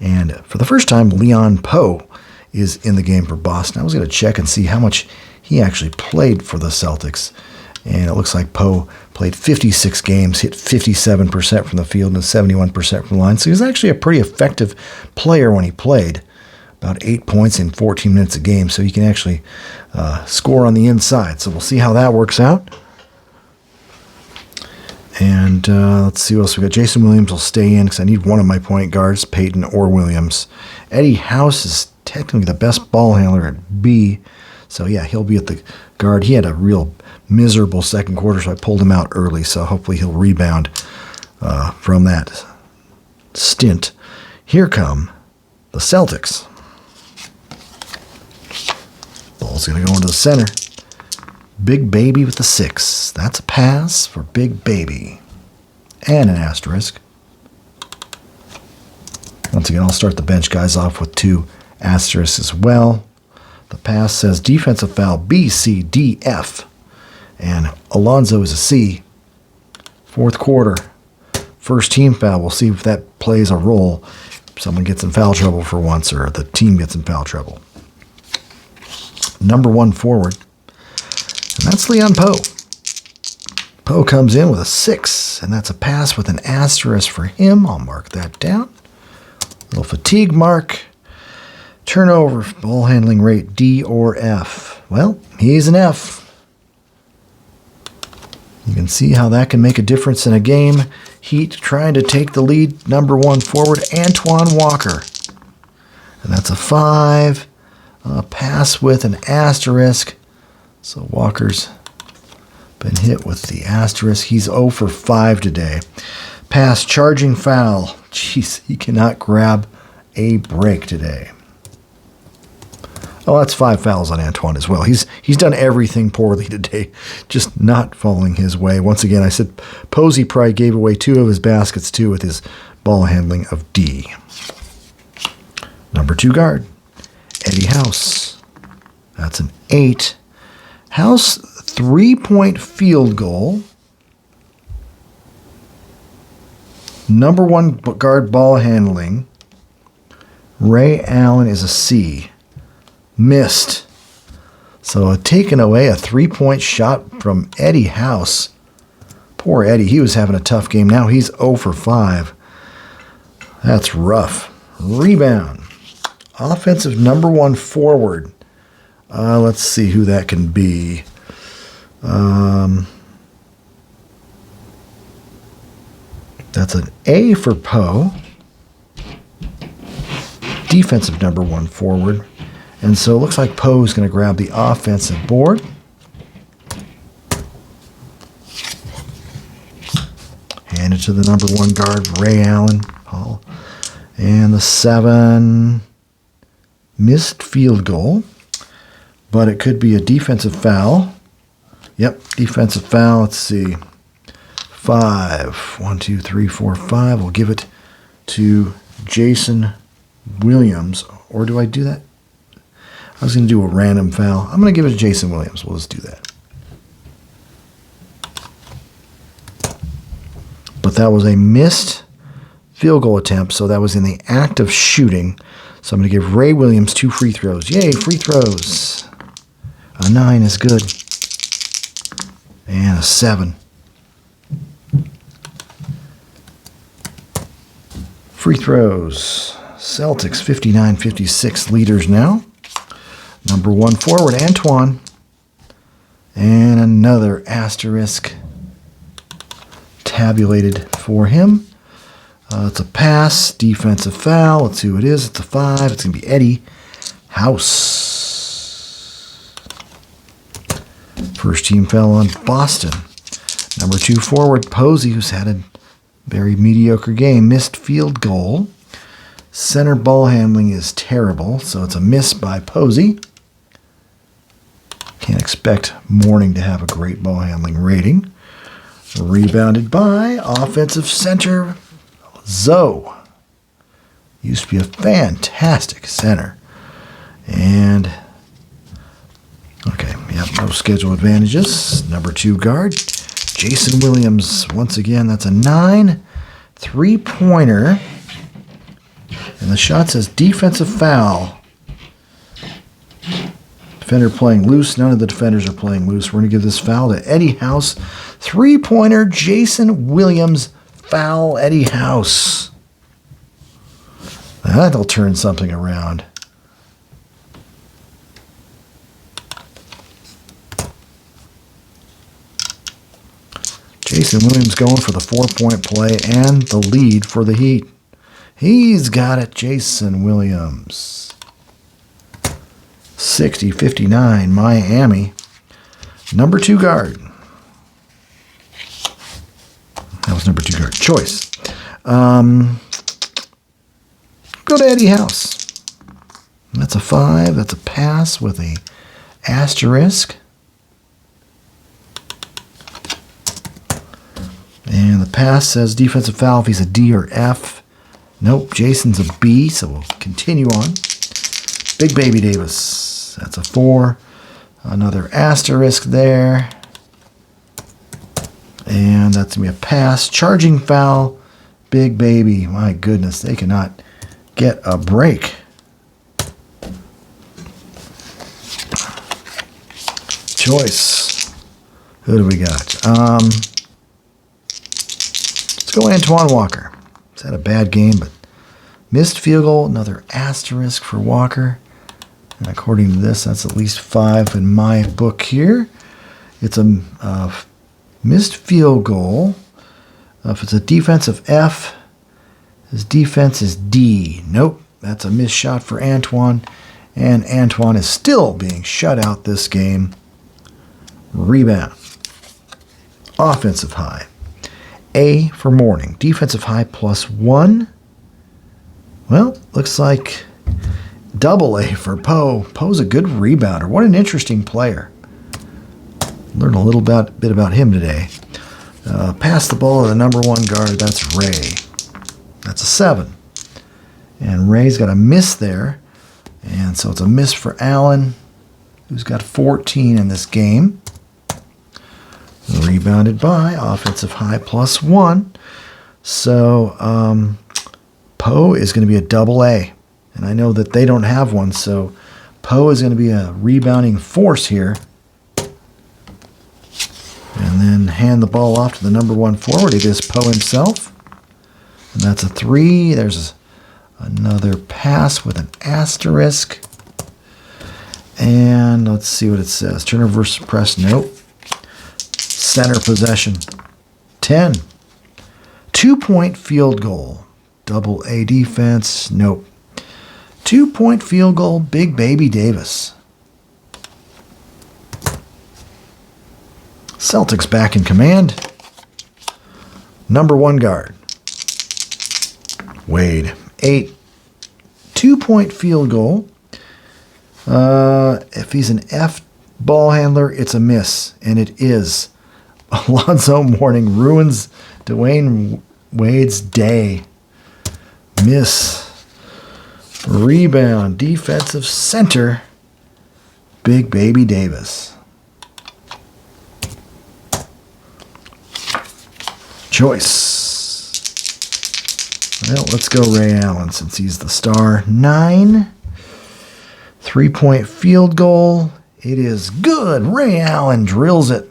And for the first time, Leon Poe is in the game for Boston. I was going to check and see how much he actually played for the Celtics. And it looks like Poe played 56 games, hit 57% from the field and 71% from the line. So he was actually a pretty effective player when he played. About 8 points in 14 minutes a game, so he can actually score on the inside. So we'll see how that works out. And let's see what else we got. Jason Williams will stay in because I need one of my point guards, Peyton or Williams. Eddie House is technically the best ball handler at B. So, yeah, he'll be at the guard. He had a real miserable second quarter, so I pulled him out early. So hopefully he'll rebound from that stint. Here come the the Celtics. Ball's going to go into the center. Big Baby with the 6. That's a pass for Big Baby. And an asterisk. Once again, I'll start the bench guys off with 2 asterisks as well. The pass says defensive foul B, C, D, F. And Alonzo is a C. Fourth quarter. First team foul. We'll see if that plays a role. Someone gets in foul trouble for once, or the team gets in foul trouble. Number 1 forward. And that's Leon Poe. Poe comes in with a 6, and that's a pass with an asterisk for him. I'll mark that down. Little fatigue mark. Turnover, ball handling rate, D or F. Well, he's an F. You can see how that can make a difference in a game. Heat trying to take the lead. Number 1 forward, Antoine Walker. And that's a 5. A pass with an asterisk. So Walker's been hit with the asterisk. He's 0 for 5 today. Pass, charging foul. Jeez, he cannot grab a break today. Oh, that's 5 fouls on Antoine as well. He's done everything poorly today, just not falling his way. Once again, I said Posey probably gave away 2 of his baskets too with his ball handling of D. Number 2 guard, Eddie House. That's an 8. House 3-point field goal. Number 1 guard ball handling. Ray Allen is a C. Missed. So taken away a 3-point shot from Eddie House. Poor Eddie. He was having a tough game. Now he's 0 for 5. That's rough. Rebound. Offensive number 1 forward. Let's see who that can be. That's an A for Poe. Defensive number 1 forward. And so it looks like Poe is going to grab the offensive board. Hand it to the number 1 guard, Ray Allen. And the 7 missed field goal. But it could be a defensive foul. Yep, defensive foul. Let's see. 5. 1, 2, 3, 4, 5. We'll give it to Jason Williams. Or do I do that? I was going to do a random foul. I'm going to give it to Jason Williams. We'll just do that. But that was a missed field goal attempt, so that was in the act of shooting. So I'm going to give Ray Williams 2 free throws. Yay, free throws. A 9 is good. And a 7. Free throws. Celtics 59-56 leaders now. Number 1 forward, Antoine. And another asterisk tabulated for him. It's a pass, defensive foul. Let's see who it is. It's a 5. It's going to be Eddie House. First team foul on Boston. Number 2 forward, Posey, who's had a very mediocre game. Missed field goal. Center ball handling is terrible, so it's a miss by Posey. Can't expect Mourning to have a great ball handling rating. Rebounded by offensive center Zoe. Used to be a fantastic center. And, okay, no schedule advantages. Number 2 guard, Jason Williams. Once again, that's a 9. 3-pointer. And the shot says defensive foul. Defender playing loose. None of the defenders are playing loose. We're going to give this foul to Eddie House. 3-pointer, Jason Williams. Foul, Eddie House. That'll turn something around. Jason Williams going for the 4-point play and the lead for the Heat. He's got it, Jason Williams. 60-59, Miami. Number 2 guard. That was number 2 guard. Choice. Go to Eddie House. That's a 5. That's a pass with a asterisk. And the pass says defensive foul if he's a D or F. Nope, Jason's a B, so we'll continue on. Big Baby Davis, that's a 4. Another asterisk there. And that's going to be a pass. Charging foul, Big Baby. My goodness, they cannot get a break. Choice. Who do we got? Let's go Antoine Walker. He's had a bad game, but missed field goal. Another asterisk for Walker. And according to this, that's at least 5 in my book here. It's a missed field goal. If it's a defensive F, his defense is D. Nope, that's a missed shot for Antoine. And Antoine is still being shut out this game. Rebound. Offensive high. A for Morning. Defensive high +1. Well, looks like double A for Poe. Poe's a good rebounder. What an interesting player. Learned a little bit about him today. Pass the ball to the number 1 guard. That's Ray. That's a 7. And Ray's got a miss there. And so it's a miss for Allen, who's got 14 in this game. Rebounded by offensive high +1. So Poe is going to be a double A. And I know that they don't have one, so Poe is going to be a rebounding force here. And then hand the ball off to the number 1 forward. It is Poe himself. And that's a 3. There's another pass with an asterisk. And let's see what it says. Turnover versus press. Nope. Center possession. 10. 2-point field goal. Double A defense. Nope. 2-point field goal. Big Baby Davis. Celtics back in command. Number 1 guard. Wade. 8. 2-point field goal. If he's an F ball handler, it's a miss. And it is. Alonzo Mourning ruins Dwayne Wade's day. Miss. Rebound. Defensive center. Big Baby Davis. Choice. Well, let's go Ray Allen since he's the star. 9. 3-point field goal. It is good. Ray Allen drills it.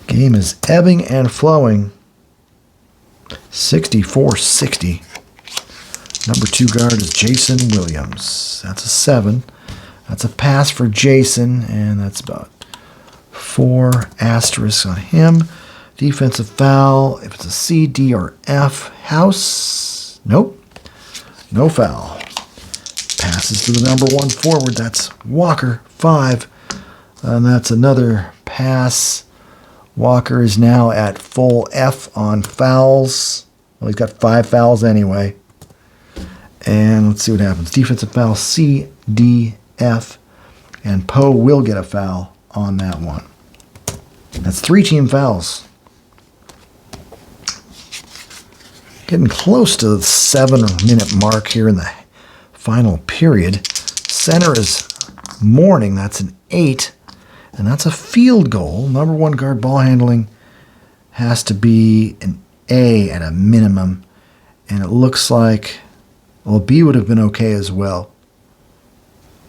Game is ebbing and flowing. 64-60. Number 2 guard is Jason Williams. That's a 7. That's a pass for Jason, and that's about 4 asterisks on him. Defensive foul. If it's a C, D, or F. House. Nope. No foul. Passes to the number 1 forward. That's Walker. 5. And that's another pass. Walker is now at full F on fouls. Well, he's got 5 fouls anyway. And let's see what happens. Defensive foul C, D, F. And Poe will get a foul on that one. That's 3 team fouls. Getting close to the 7-minute mark here in the final period. Center is Mourning. That's an 8. And that's a field goal. Number 1 guard ball handling has to be an A at a minimum. And it looks like, well, B would have been okay as well.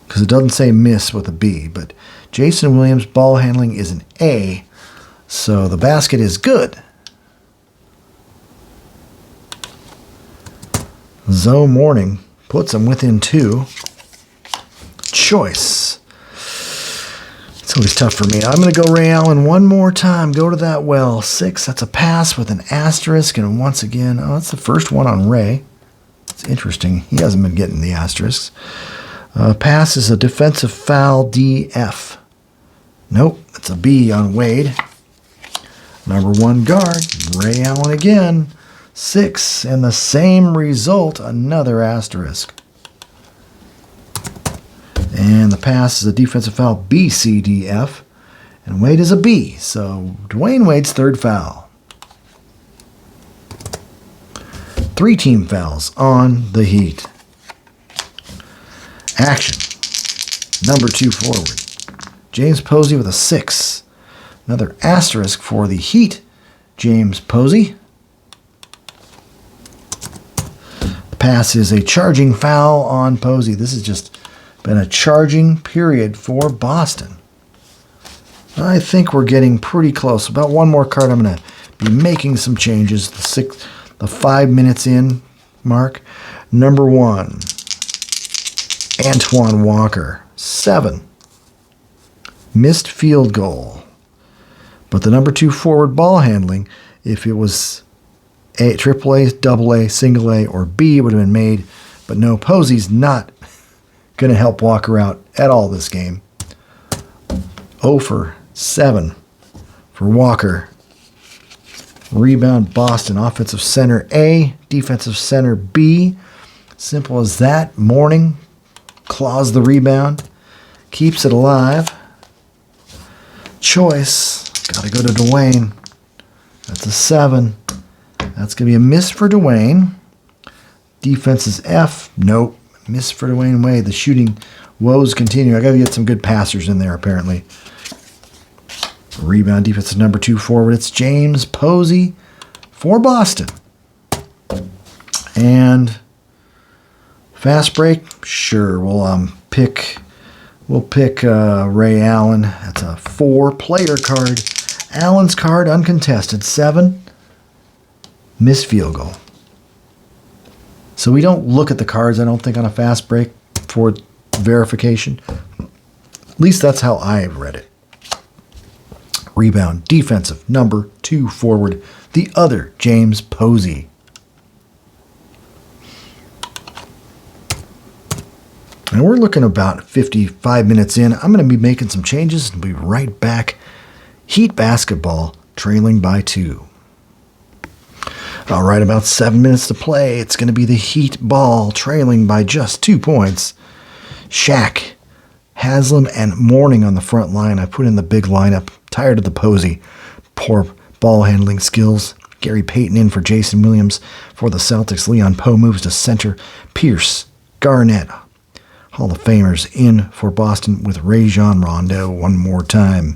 Because it doesn't say miss with a B. But Jason Williams' ball handling is an A. So the basket is good. Zoe Mourning puts them within 2. Choice. It's always tough for me. I'm going to go Ray Allen one more time. Go to that well. 6. That's a pass with an asterisk. And once again, oh, that's the first one on Ray. It's interesting. He hasn't been getting the asterisks. Pass is a defensive foul, DF. Nope, it's a B on Wade. Number 1 guard, Ray Allen again. 6, and the same result, another asterisk. And the pass is a defensive foul, B, C, D, F. And Wade is a B. So Dwayne Wade's third foul. 3 team fouls on the Heat. Action. Number 2 forward. James Posey with a 6. Another asterisk for the Heat. James Posey. The pass is a charging foul on Posey. This has just been a charging period for Boston. I think we're getting pretty close. About one more card. I'm going to be making some changes. The 5 minutes in mark. Number 1, Antoine Walker, 7. Missed field goal. But the number 2 forward ball handling, if it was A, AAA, AA, single A, or B, it would have been made. But no, Posey's not going to help Walker out at all this game. 0 for 7 for Walker. Rebound Boston. Offensive center A, defensive center B. Simple as that. Mourning claws the rebound. Keeps it alive. Choice. Got to go to Dwayne. That's a 7. That's going to be a miss for Dwayne. Defense is F. Nope. Miss for Dwayne Wade. The shooting woes continue. I got to get some good passers in there, apparently. Rebound defensive number 2 forward. It's James Posey for Boston. And fast break. Sure, we'll pick Ray Allen. That's a 4-player card. Allen's card uncontested. 7. Missed field goal. So we don't look at the cards, I don't think, on a fast break for verification. At least that's how I read it. Rebound defensive number 2 forward. The other James Posey. And we're looking about 55 minutes in. I'm going to be making some changes and be right back. Heat basketball trailing by 2. All right, about 7 minutes to play. It's going to be the Heat ball trailing by just 2 points. Shaq, Haslam, and Mourning on the front line. I put in the big lineup. Tired of the Posey. Poor ball handling skills. Gary Payton in for Jason Williams. For the Celtics, Leon Poe moves to center. Pierce, Garnett, Hall of Famers in for Boston with Rajon Rondo one more time.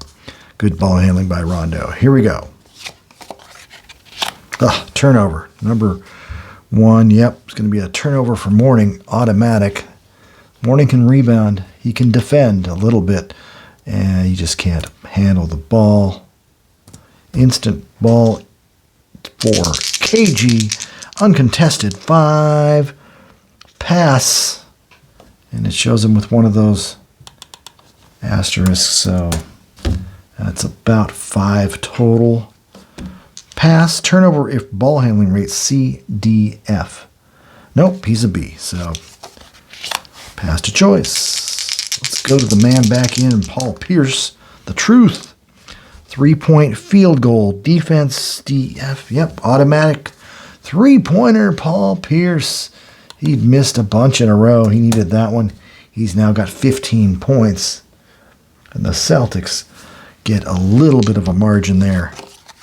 Good ball handling by Rondo. Here we go. Turnover. Number 1, yep, it's going to be a turnover for Mourning. Automatic. Mourning can rebound. He can defend a little bit. And he just can't handle the ball. Instant ball for KG. Uncontested 5. Pass. And it shows him with one of those asterisks. So that's about 5 total. Pass. Turnover if ball handling rate C, D, F. Nope, he's a B. So pass to choice. Let's go to the man back in, Paul Pierce. The truth. 3-point field goal. Defense, DF. Yep, automatic. 3-pointer, Paul Pierce. He missed a bunch in a row. He needed that one. He's now got 15 points. And the Celtics get a little bit of a margin there.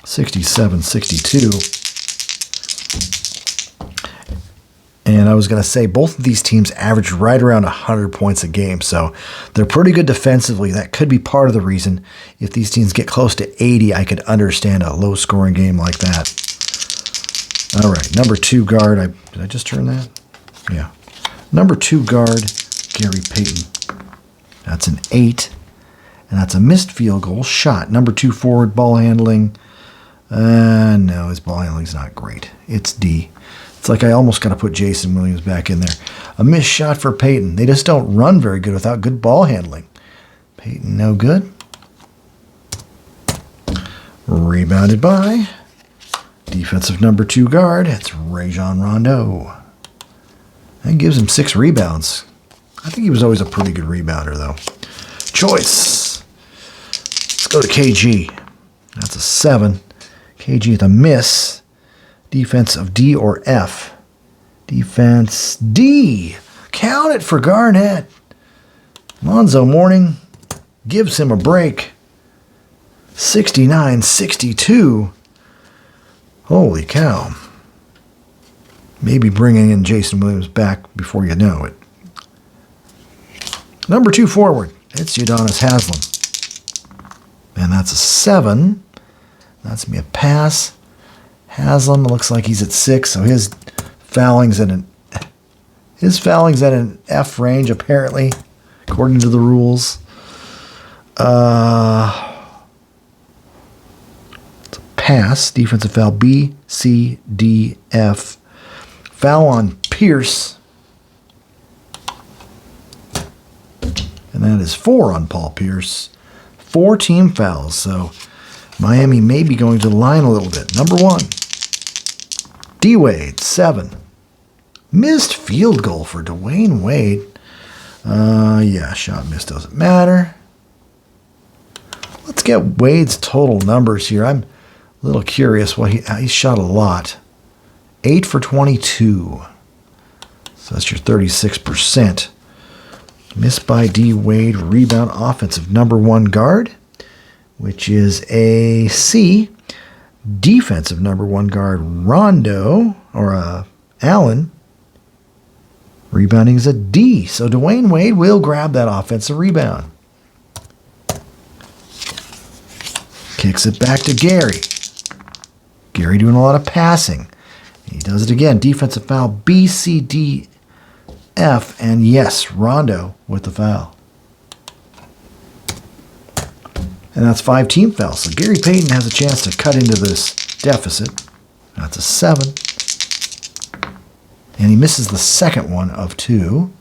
67-62. And I was going to say both of these teams average right around 100 points a game. So they're pretty good defensively. That could be part of the reason. If these teams get close to 80, I could understand a low-scoring game like that. All right, number 2 guard. Did I just turn that? Yeah. Number 2 guard, Gary Payton. That's an 8. And that's a missed field goal shot. Number 2 forward, ball handling. No, his ball handling's not great. It's D. It's like I almost got to put Jason Williams back in there. A missed shot for Payton. They just don't run very good without good ball handling. Payton, no good. Rebounded by defensive number 2 guard. It's Rajon Rondo. That gives him 6 rebounds. I think he was always a pretty good rebounder, though. Choice. Let's go to KG. That's a 7. KG with a miss. Defense of D or F. Defense D. Count it for Garnett. Lonzo Mourning gives him a break. 69-62. Holy cow. Maybe bringing in Jason Williams back before you know it. Number 2 forward, it's Udonis Haslem. And that's a 7. That's going to be a pass. Haslem looks like he's at 6, so his fouling's at an F range, apparently, according to the rules. It's a pass, defensive foul, B, C, D, F. Foul on Pierce. And that is 4 on Paul Pierce. 4 team fouls, so Miami may be going to the line a little bit. Number 1, D-Wade, 7. Missed field goal for Dwayne Wade. Yeah, shot missed, doesn't matter. Let's get Wade's total numbers here. I'm a little curious what he shot a lot. 8 for 22. So that's your 36%. Missed by D. Wade, rebound, offensive number 1 guard, which is a C. Defensive number 1 guard, Rondo, or Allen. Rebounding is a D. So Dwayne Wade will grab that offensive rebound. Kicks it back to Gary. Gary doing a lot of passing. He does it again. Defensive foul, B, C, D, F, and yes, Rondo with the foul. And that's 5 team fouls. So Gary Payton has a chance to cut into this deficit. That's a 7. And he misses the second one of 2.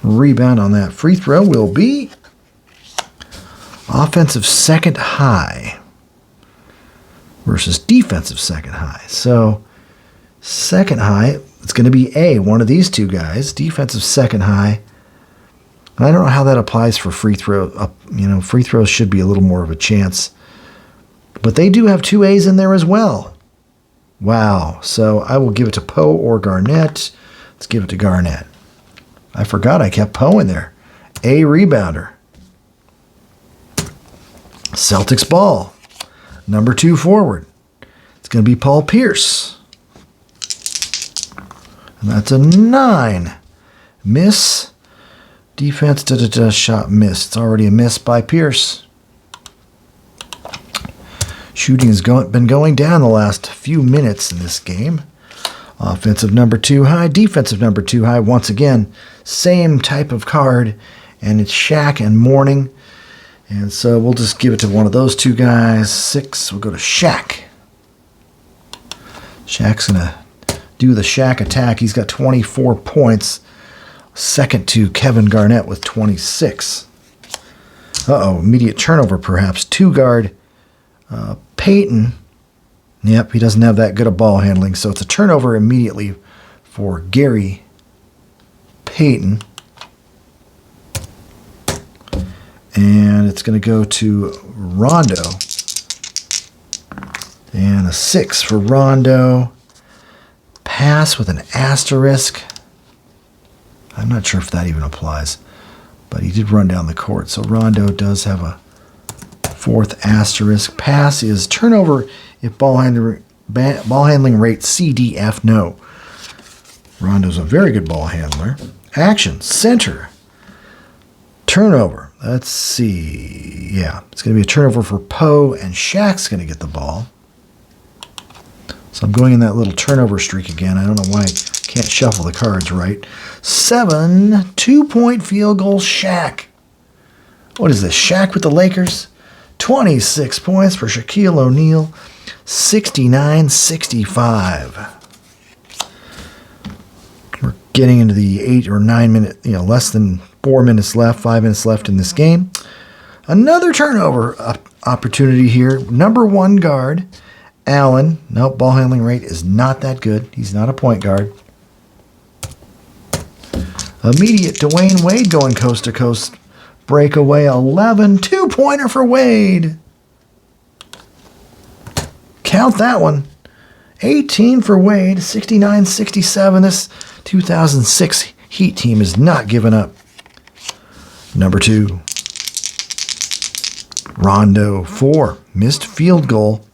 Rebound on that free throw will be offensive second high versus defensive second high. So second high, it's going to be A, one of these two guys. Defensive second high. I don't know how that applies for free throw. Free throws should be a little more of a chance. But they do have 2 A's in there as well. Wow. So I will give it to Poe or Garnett. Let's give it to Garnett. I forgot I kept Poe in there. A rebounder. Celtics ball. Number 2 forward. It's going to be Paul Pierce. And that's a 9. Miss. Defense, shot missed. It's already a miss by Pierce. Shooting has been going down the last few minutes in this game. Offensive number 2 high, defensive number 2 high. Once again, same type of card, and it's Shaq and Mourning. And so we'll just give it to one of those 2 guys. 6, we'll go to Shaq. Shaq's going to do the Shaq attack. He's got 24 points. Second to Kevin Garnett with 26. Immediate turnover perhaps. 2 guard Peyton. Yep, he doesn't have that good a ball handling, so it's a turnover immediately for Gary Payton. And it's going to go to Rondo. And a 6 for Rondo. Pass with an asterisk. I'm not sure if that even applies, but he did run down the court. So Rondo does have a 4th asterisk. Pass is turnover if ball handling rate CDF, no. Rondo's a very good ball handler. Action, center. Turnover. Let's see. Yeah, it's going to be a turnover for Poe, and Shaq's going to get the ball. So I'm going in that little turnover streak again. I don't know why I can't shuffle the cards right. 7, 2-point field goal, Shaq. What is this, Shaq with the Lakers? 26 points for Shaquille O'Neal. 69-65. We're getting into the 8 or 9 minute, less than 4 minutes left, 5 minutes left in this game. Another turnover opportunity here. Number 1 guard, Allen. Nope, ball handling rate is not that good. He's not a point guard. Immediate Dwayne Wade going coast to coast. Breakaway 11. 2-pointer for Wade. Count that one. 18 for Wade, 69-67. This 2006 Heat team is not giving up. Number 2. Rondo, 4. Missed field goal.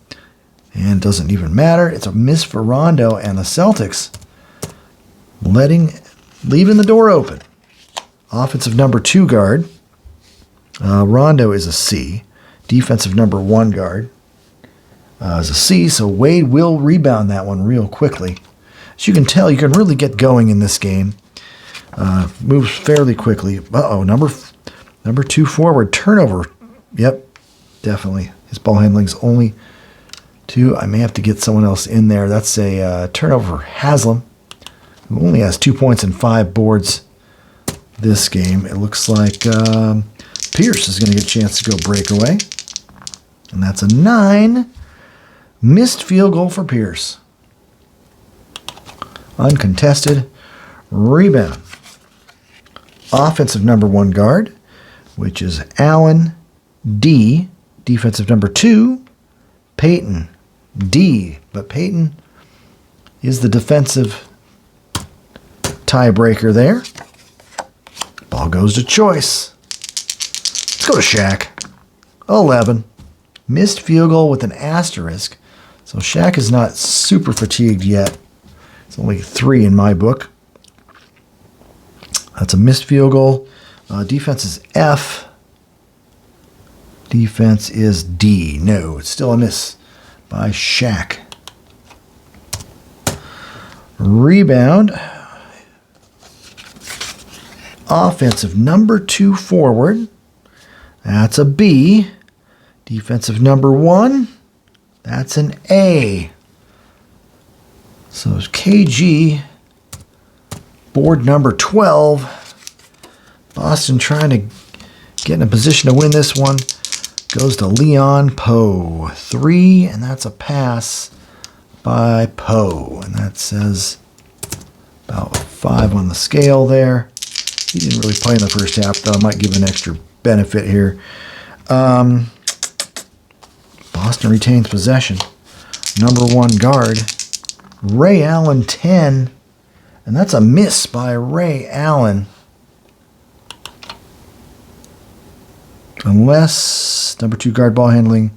And it doesn't even matter. It's a miss for Rondo and the Celtics. Leaving the door open. Offensive number 2 guard. Rondo is a C. Defensive number 1 guard is a C. So Wade will rebound that one real quickly. As you can tell, you can really get going in this game. Moves fairly quickly. Number 2 forward. Turnover. Yep, definitely. His ball handling's only 2. I may have to get someone else in there. That's a turnover for Haslam, who only has 2 points and 5 boards this game. It looks like Pierce is going to get a chance to go breakaway. And that's a 9. Missed field goal for Pierce. Uncontested rebound. Offensive number 1 guard, which is Allen, D. Defensive number 2, Payton, D. But Payton is the defensive tiebreaker there. Ball goes to Choice. Let's go to Shaq. 11. Missed field goal with an asterisk. So Shaq is not super fatigued yet. It's only 3 in my book. That's a missed field goal. Defense is F. Defense is D. No, it's still a miss by Shaq. Rebound. Offensive number 2 forward. That's a B. Defensive number 1. That's an A. So it's KG. Board number 12. Boston trying to get in a position to win this one. Goes to Leon Poe. 3, and that's a pass by Poe. And that says about 5 on the scale there. He didn't really play in the first half, though. I might give an extra benefit here. Boston retains possession. Number 1 guard, Ray Allen, 10. And that's a miss by Ray Allen. Unless number 2 guard ball handling,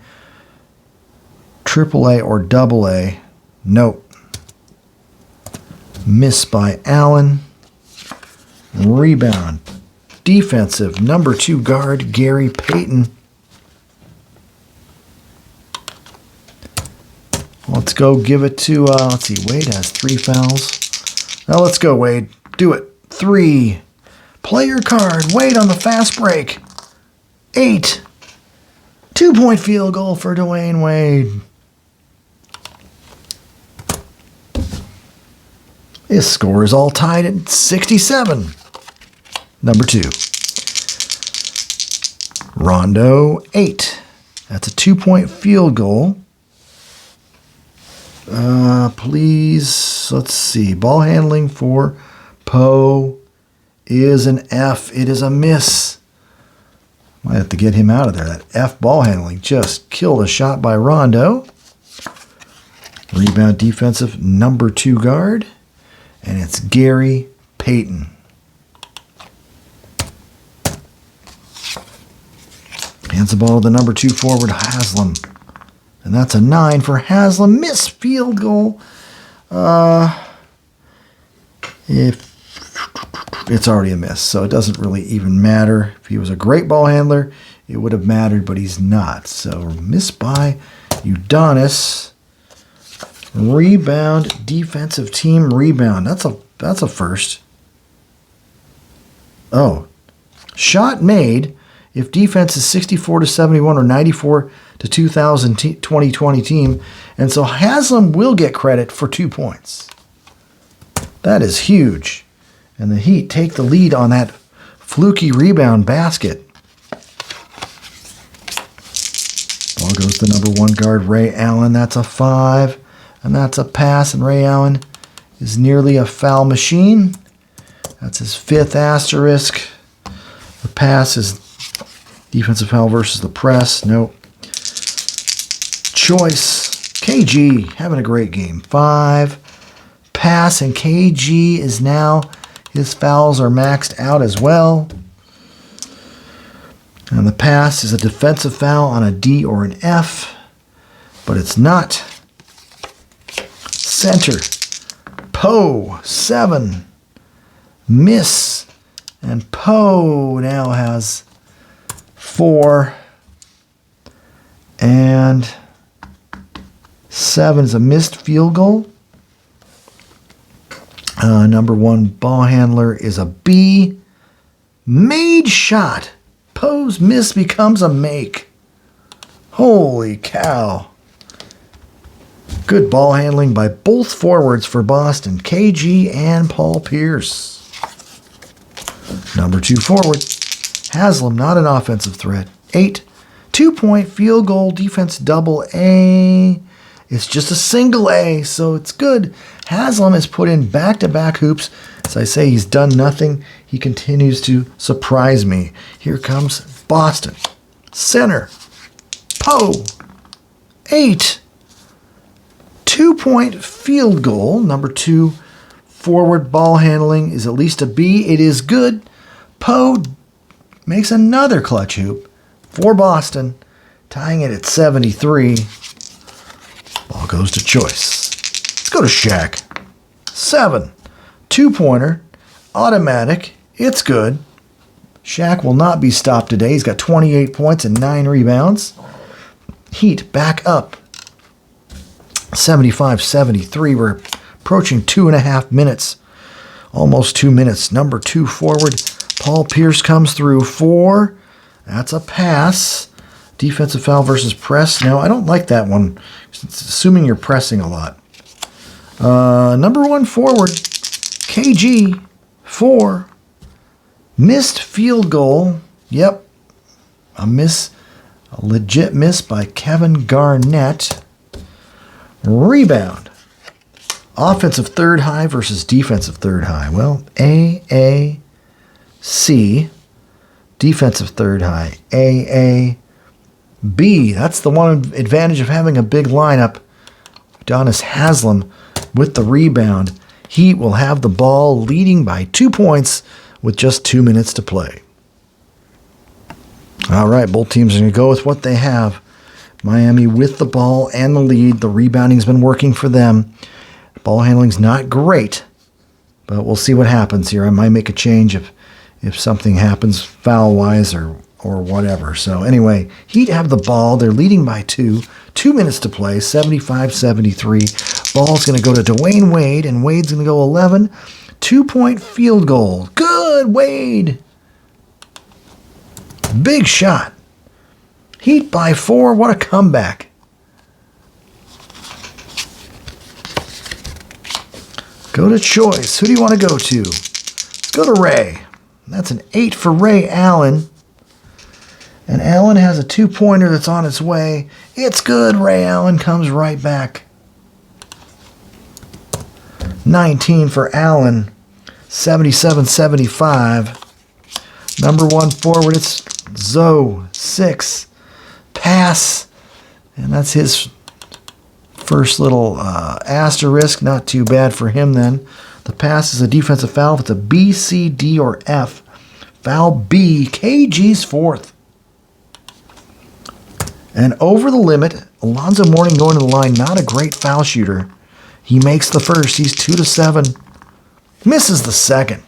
AAA or AA. Nope. Miss by Allen. Rebound. Defensive number 2 guard, Gary Payton. Let's go give it to, let's see, Wade has 3 fouls. Now let's go, Wade. Do it. 3. Player card. Wade on the fast break. 8. 2-point field goal for Dwayne Wade. His score is all tied at 67. Number 2. Rondo, 8. That's a 2-point field goal. Please, let's see. Ball handling for Poe is an F. It is a miss. Might have to get him out of there. That F ball handling just killed a shot by Rondo. Rebound defensive number 2 guard. And it's Gary Payton. Hands the ball to the number 2 forward, Haslam. And that's a 9 for Haslam. Missed field goal. If it's already a miss, so it doesn't really even matter. If he was a great ball handler, it would have mattered, but he's not. So missed by Udonis. Rebound, defensive team rebound. That's a first. Oh, shot made if defense is 64-71 or 94 to 2020 team, and so Haslam will get credit for 2 points. That is huge. And the Heat take the lead on that fluky rebound basket. Ball goes to number 1 guard, Ray Allen. That's a 5. And that's a pass. And Ray Allen is nearly a foul machine. That's his 5th asterisk. The pass is defensive foul versus the press. Nope. Choice. KG having a great game. 5. Pass, and KG is now, his fouls are maxed out as well. And the pass is a defensive foul on a D or an F, but it's not. Center. Poe, 7. Miss. And Poe now has 4. And 7 is a missed field goal. Number 1 ball handler is a B. Made shot. Poe's miss becomes a make. Holy cow. Good ball handling by both forwards for Boston, KG and Paul Pierce. Number 2 forward, Haslam, not an offensive threat. 8. 2-point field goal, defense double A. It's just a single A, so it's good. Haslam has put in back-to-back hoops. As I say, he's done nothing. He continues to surprise me. Here comes Boston. Center. Poe. 8. 2-point field goal. Number 2 forward ball handling is at least a B. It is good. Poe makes another clutch hoop for Boston, tying it at 73. Ball goes to Choice. Let's go to Shaq. 7. 2-pointer. Automatic. It's good. Shaq will not be stopped today. He's got 28 points and 9 rebounds. Heat back up. 75-73. We're approaching 2.5 minutes. Almost 2 minutes. Number 2 forward, Paul Pierce comes through. 4. That's a pass. Defensive foul versus press. Now, I don't like that one. It's assuming you're pressing a lot. Number 1 forward, KG. 4. Missed field goal. Yep. A miss. A legit miss by Kevin Garnett. Rebound. Offensive third high versus defensive third high. Well, A, C. Defensive third high. A, B. That's the one advantage of having a big lineup. Udonis Haslam with the rebound. Heat will have the ball leading by 2 points with just 2 minutes to play. All right, both teams are going to go with what they have. Miami with the ball and the lead. The rebounding's been working for them. Ball handling's not great, but we'll see what happens here. I might make a change if something happens foul-wise or whatever. So anyway, Heat have the ball. They're leading by 2. 2 minutes to play, 75-73. Ball's going to go to Dwayne Wade, and Wade's going to go 11. 2-point field goal. Good, Wade. Big shot. Heat by 4. What a comeback. Go to Choice. Who do you want to go to? Let's go to Ray. That's an 8 for Ray Allen. And Allen has a 2-pointer that's on its way. It's good. Ray Allen comes right back. 19 for Allen. 77-75. Number 1 forward, it's Zoe. 6. Pass. And that's his first little asterisk. Not too bad for him then. The pass is a defensive foul. If it's a B, C, D, or F. Foul B. KG's 4th. And over the limit, Alonzo Mourning going to the line. Not a great foul shooter. He makes the first. He's 2-7. Misses the second.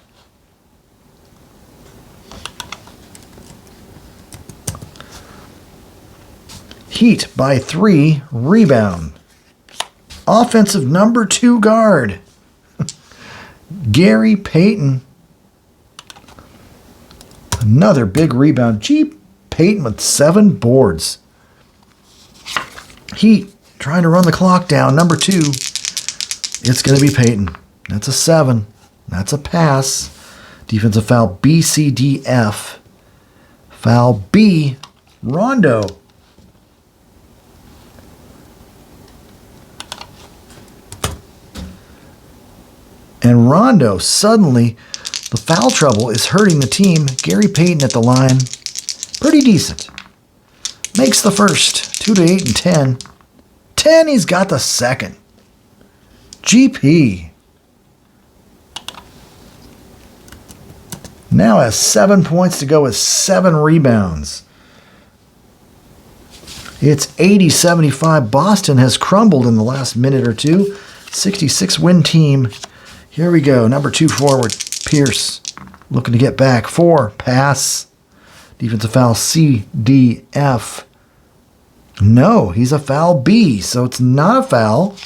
Heat by 3. Rebound. Offensive number 2 guard. Gary Payton. Another big rebound. Gee, Payton with 7 boards. Heat trying to run the clock down. Number 2. It's going to be Payton. That's a 7. That's a pass. Defensive foul B, C, D, F. Foul B. Rondo. And Rondo, suddenly, the foul trouble is hurting the team. Gary Payton at the line. Pretty decent. Makes the first. 2-8 and 10. 10. He's got the second. GP now has 7 points to go with 7 rebounds. It's 80-75. Boston has crumbled in the last minute or two. 66 win team. Here we go. Number 2 forward, Pierce, looking to get back. 4, pass. Defensive foul, C, D, F. No, he's a foul B, so it's not a foul.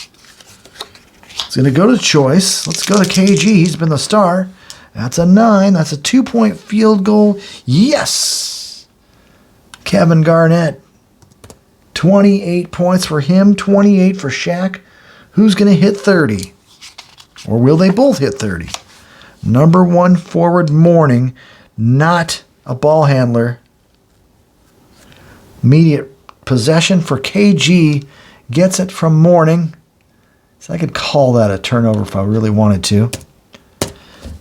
It's going to go to choice. Let's go to KG. He's been the star. That's a 9. That's a 2-point field goal. Yes! Kevin Garnett. 28 points for him, 28 for Shaq. Who's going to hit 30? Or will they both hit 30? Number 1 forward, Mourning, not a ball handler. Immediate possession for KG. Gets it from Mourning. So I could call that a turnover if I really wanted to.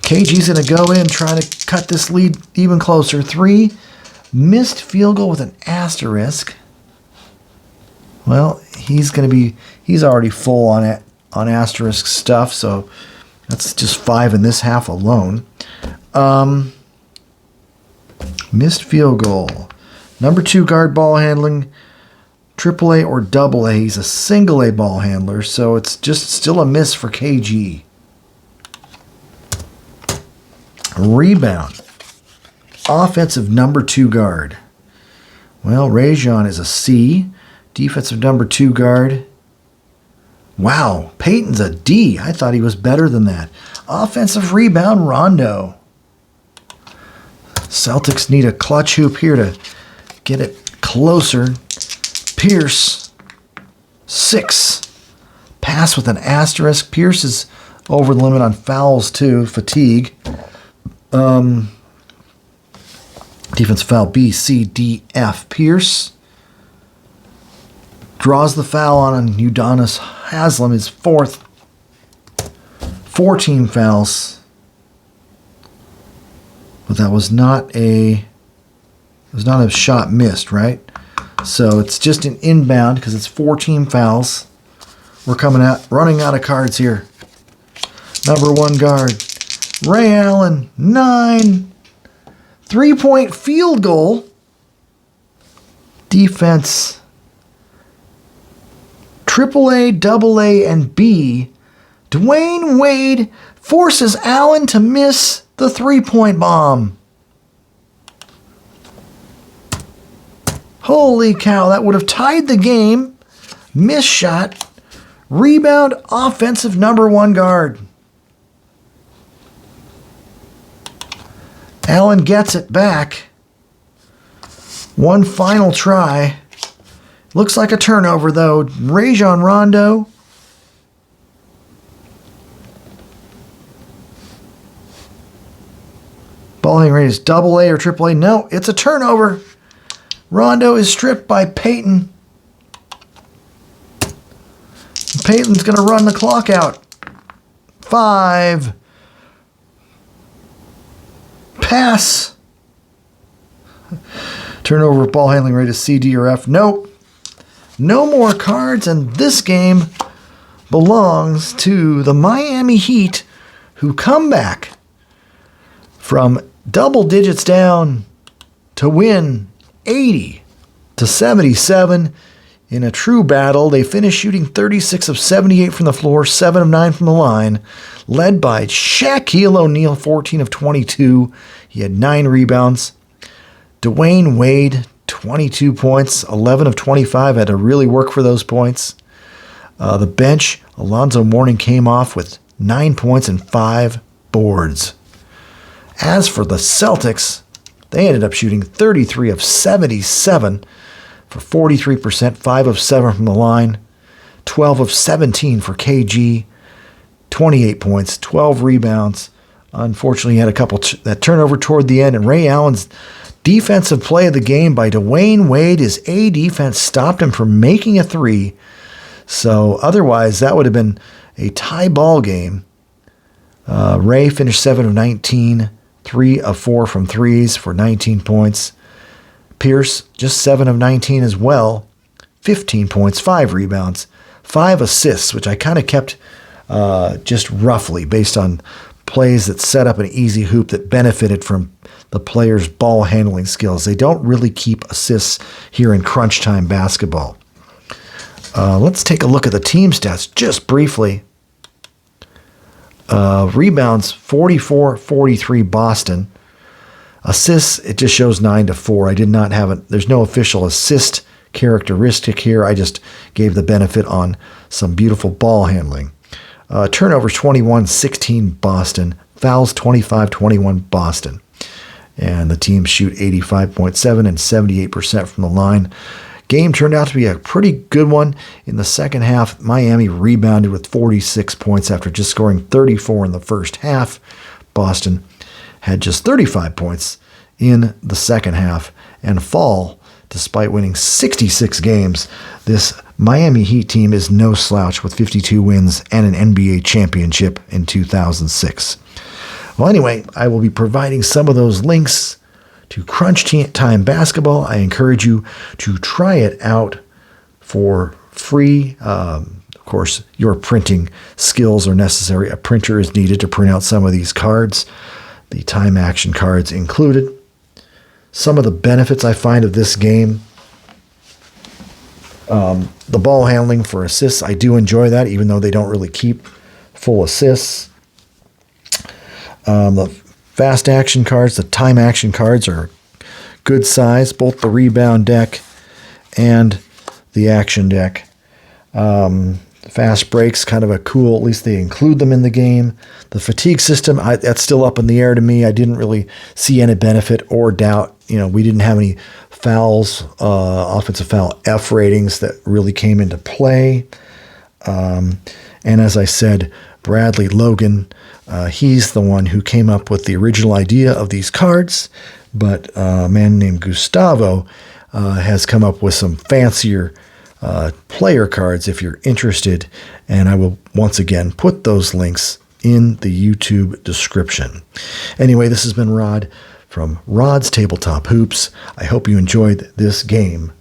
KG's going to go in, try to cut this lead even closer. 3, missed field goal with an asterisk. Well, he's already full on asterisk stuff, so that's just 5 in this half alone. Missed field goal. Number 2 guard ball handling, AAA or AA. He's a single A ball handler, so it's just still a miss for KG. Rebound. Offensive number 2 guard. Well, Rajon is a C. Defensive number 2 guard. Wow, Peyton's a D. I thought he was better than that. Offensive rebound, Rondo. Celtics need a clutch hoop here to get it closer. Pierce, 6. Pass with an asterisk. Pierce is over the limit on fouls too. Fatigue. Defensive foul, B, C, D, F. Pierce draws the foul on Udonis Haslem, his 4th. 14 fouls. But that was not a shot missed, right? So it's just an inbound because it's 14 fouls. We're running out of cards here. Number 1 guard, Ray Allen, 9. 3-point field goal. Defense, AAA, AA, and B. Dwayne Wade forces Allen to miss the 3-point bomb. Holy cow, that would have tied the game. Missed shot. Rebound, offensive number 1 guard. Allen gets it back. One final try. Looks like a turnover, though. Rajon Rondo. Balling rate is AA or AAA. No, it's a turnover. Rondo is stripped by Peyton. Peyton's going to run the clock out. 5. Pass. Turnover ball handling rate is C, D, or F. Nope. No more cards, and this game belongs to the Miami Heat, who come back from double digits down to win 80-77 in a true battle. They finished shooting 36 of 78 from the floor, 7 of 9 from the line, led by Shaquille O'Neal, 14 of 22. He had 9 rebounds. Dwayne Wade, 22 points, 11 of 25, had to really work for those points. The bench, Alonzo Mourning came off with 9 points and 5 boards. As for the Celtics, they ended up shooting 33 of 77 for 43%, 5 of 7 from the line, 12 of 17 for KG, 28 points, 12 rebounds. Unfortunately, he had a couple that turnover toward the end, and Ray Allen's defensive play of the game by Dwayne Wade, his A defense stopped him from making a 3. So otherwise, that would have been a tie ball game. Ray finished 7 of 19, 3 of 4 from threes for 19 points. Pierce, just 7 of 19 as well, 15 points, 5 rebounds. 5 assists, which I kind of kept just roughly based on plays that set up an easy hoop that benefited from the player's ball handling skills. They don't really keep assists here in crunch time basketball. Let's take a look at the team stats just briefly. Rebounds, 44-43 Boston. Assists, it just shows 9-4. I did not have it. There's no official assist characteristic here. I just gave the benefit on some beautiful ball handling. Turnovers, 21-16 Boston. Fouls, 25-21 Boston. And the teams shoot 85.7 and 78% from the line. Game turned out to be a pretty good one. In the second half, Miami rebounded with 46 points after just scoring 34 in the first half. Boston had just 35 points in the second half and fall despite winning 66 games. This Miami Heat team is no slouch with 52 wins and an NBA championship in 2006. Well, anyway, I will be providing some of those links to Crunch Time Basketball. I encourage you to try it out for free. Of course, your printing skills are necessary. A printer is needed to print out some of these cards, the time action cards included. Some of the benefits I find of this game, the ball handling for assists, I do enjoy that, even though they don't really keep full assists. The fast action cards, the time action cards are good size, both the rebound deck and the action deck. Fast breaks, kind of a cool, at least they include them in the game. The fatigue system, that's still up in the air to me. I didn't really see any benefit or doubt. We didn't have any fouls, offensive foul F ratings that really came into play. And as I said, Bradley Logan, he's the one who came up with the original idea of these cards, but a man named Gustavo has come up with some fancier player cards if you're interested, and I will once again put those links in the YouTube description. Anyway, this has been Rod from Rod's Tabletop Hoops. I hope you enjoyed this game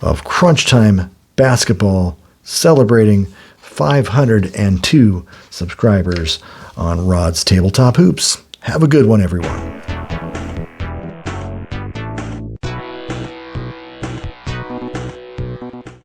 of Crunch Time Basketball, celebrating 502 subscribers on Rod's Tabletop Hoops. Have a good one, everyone.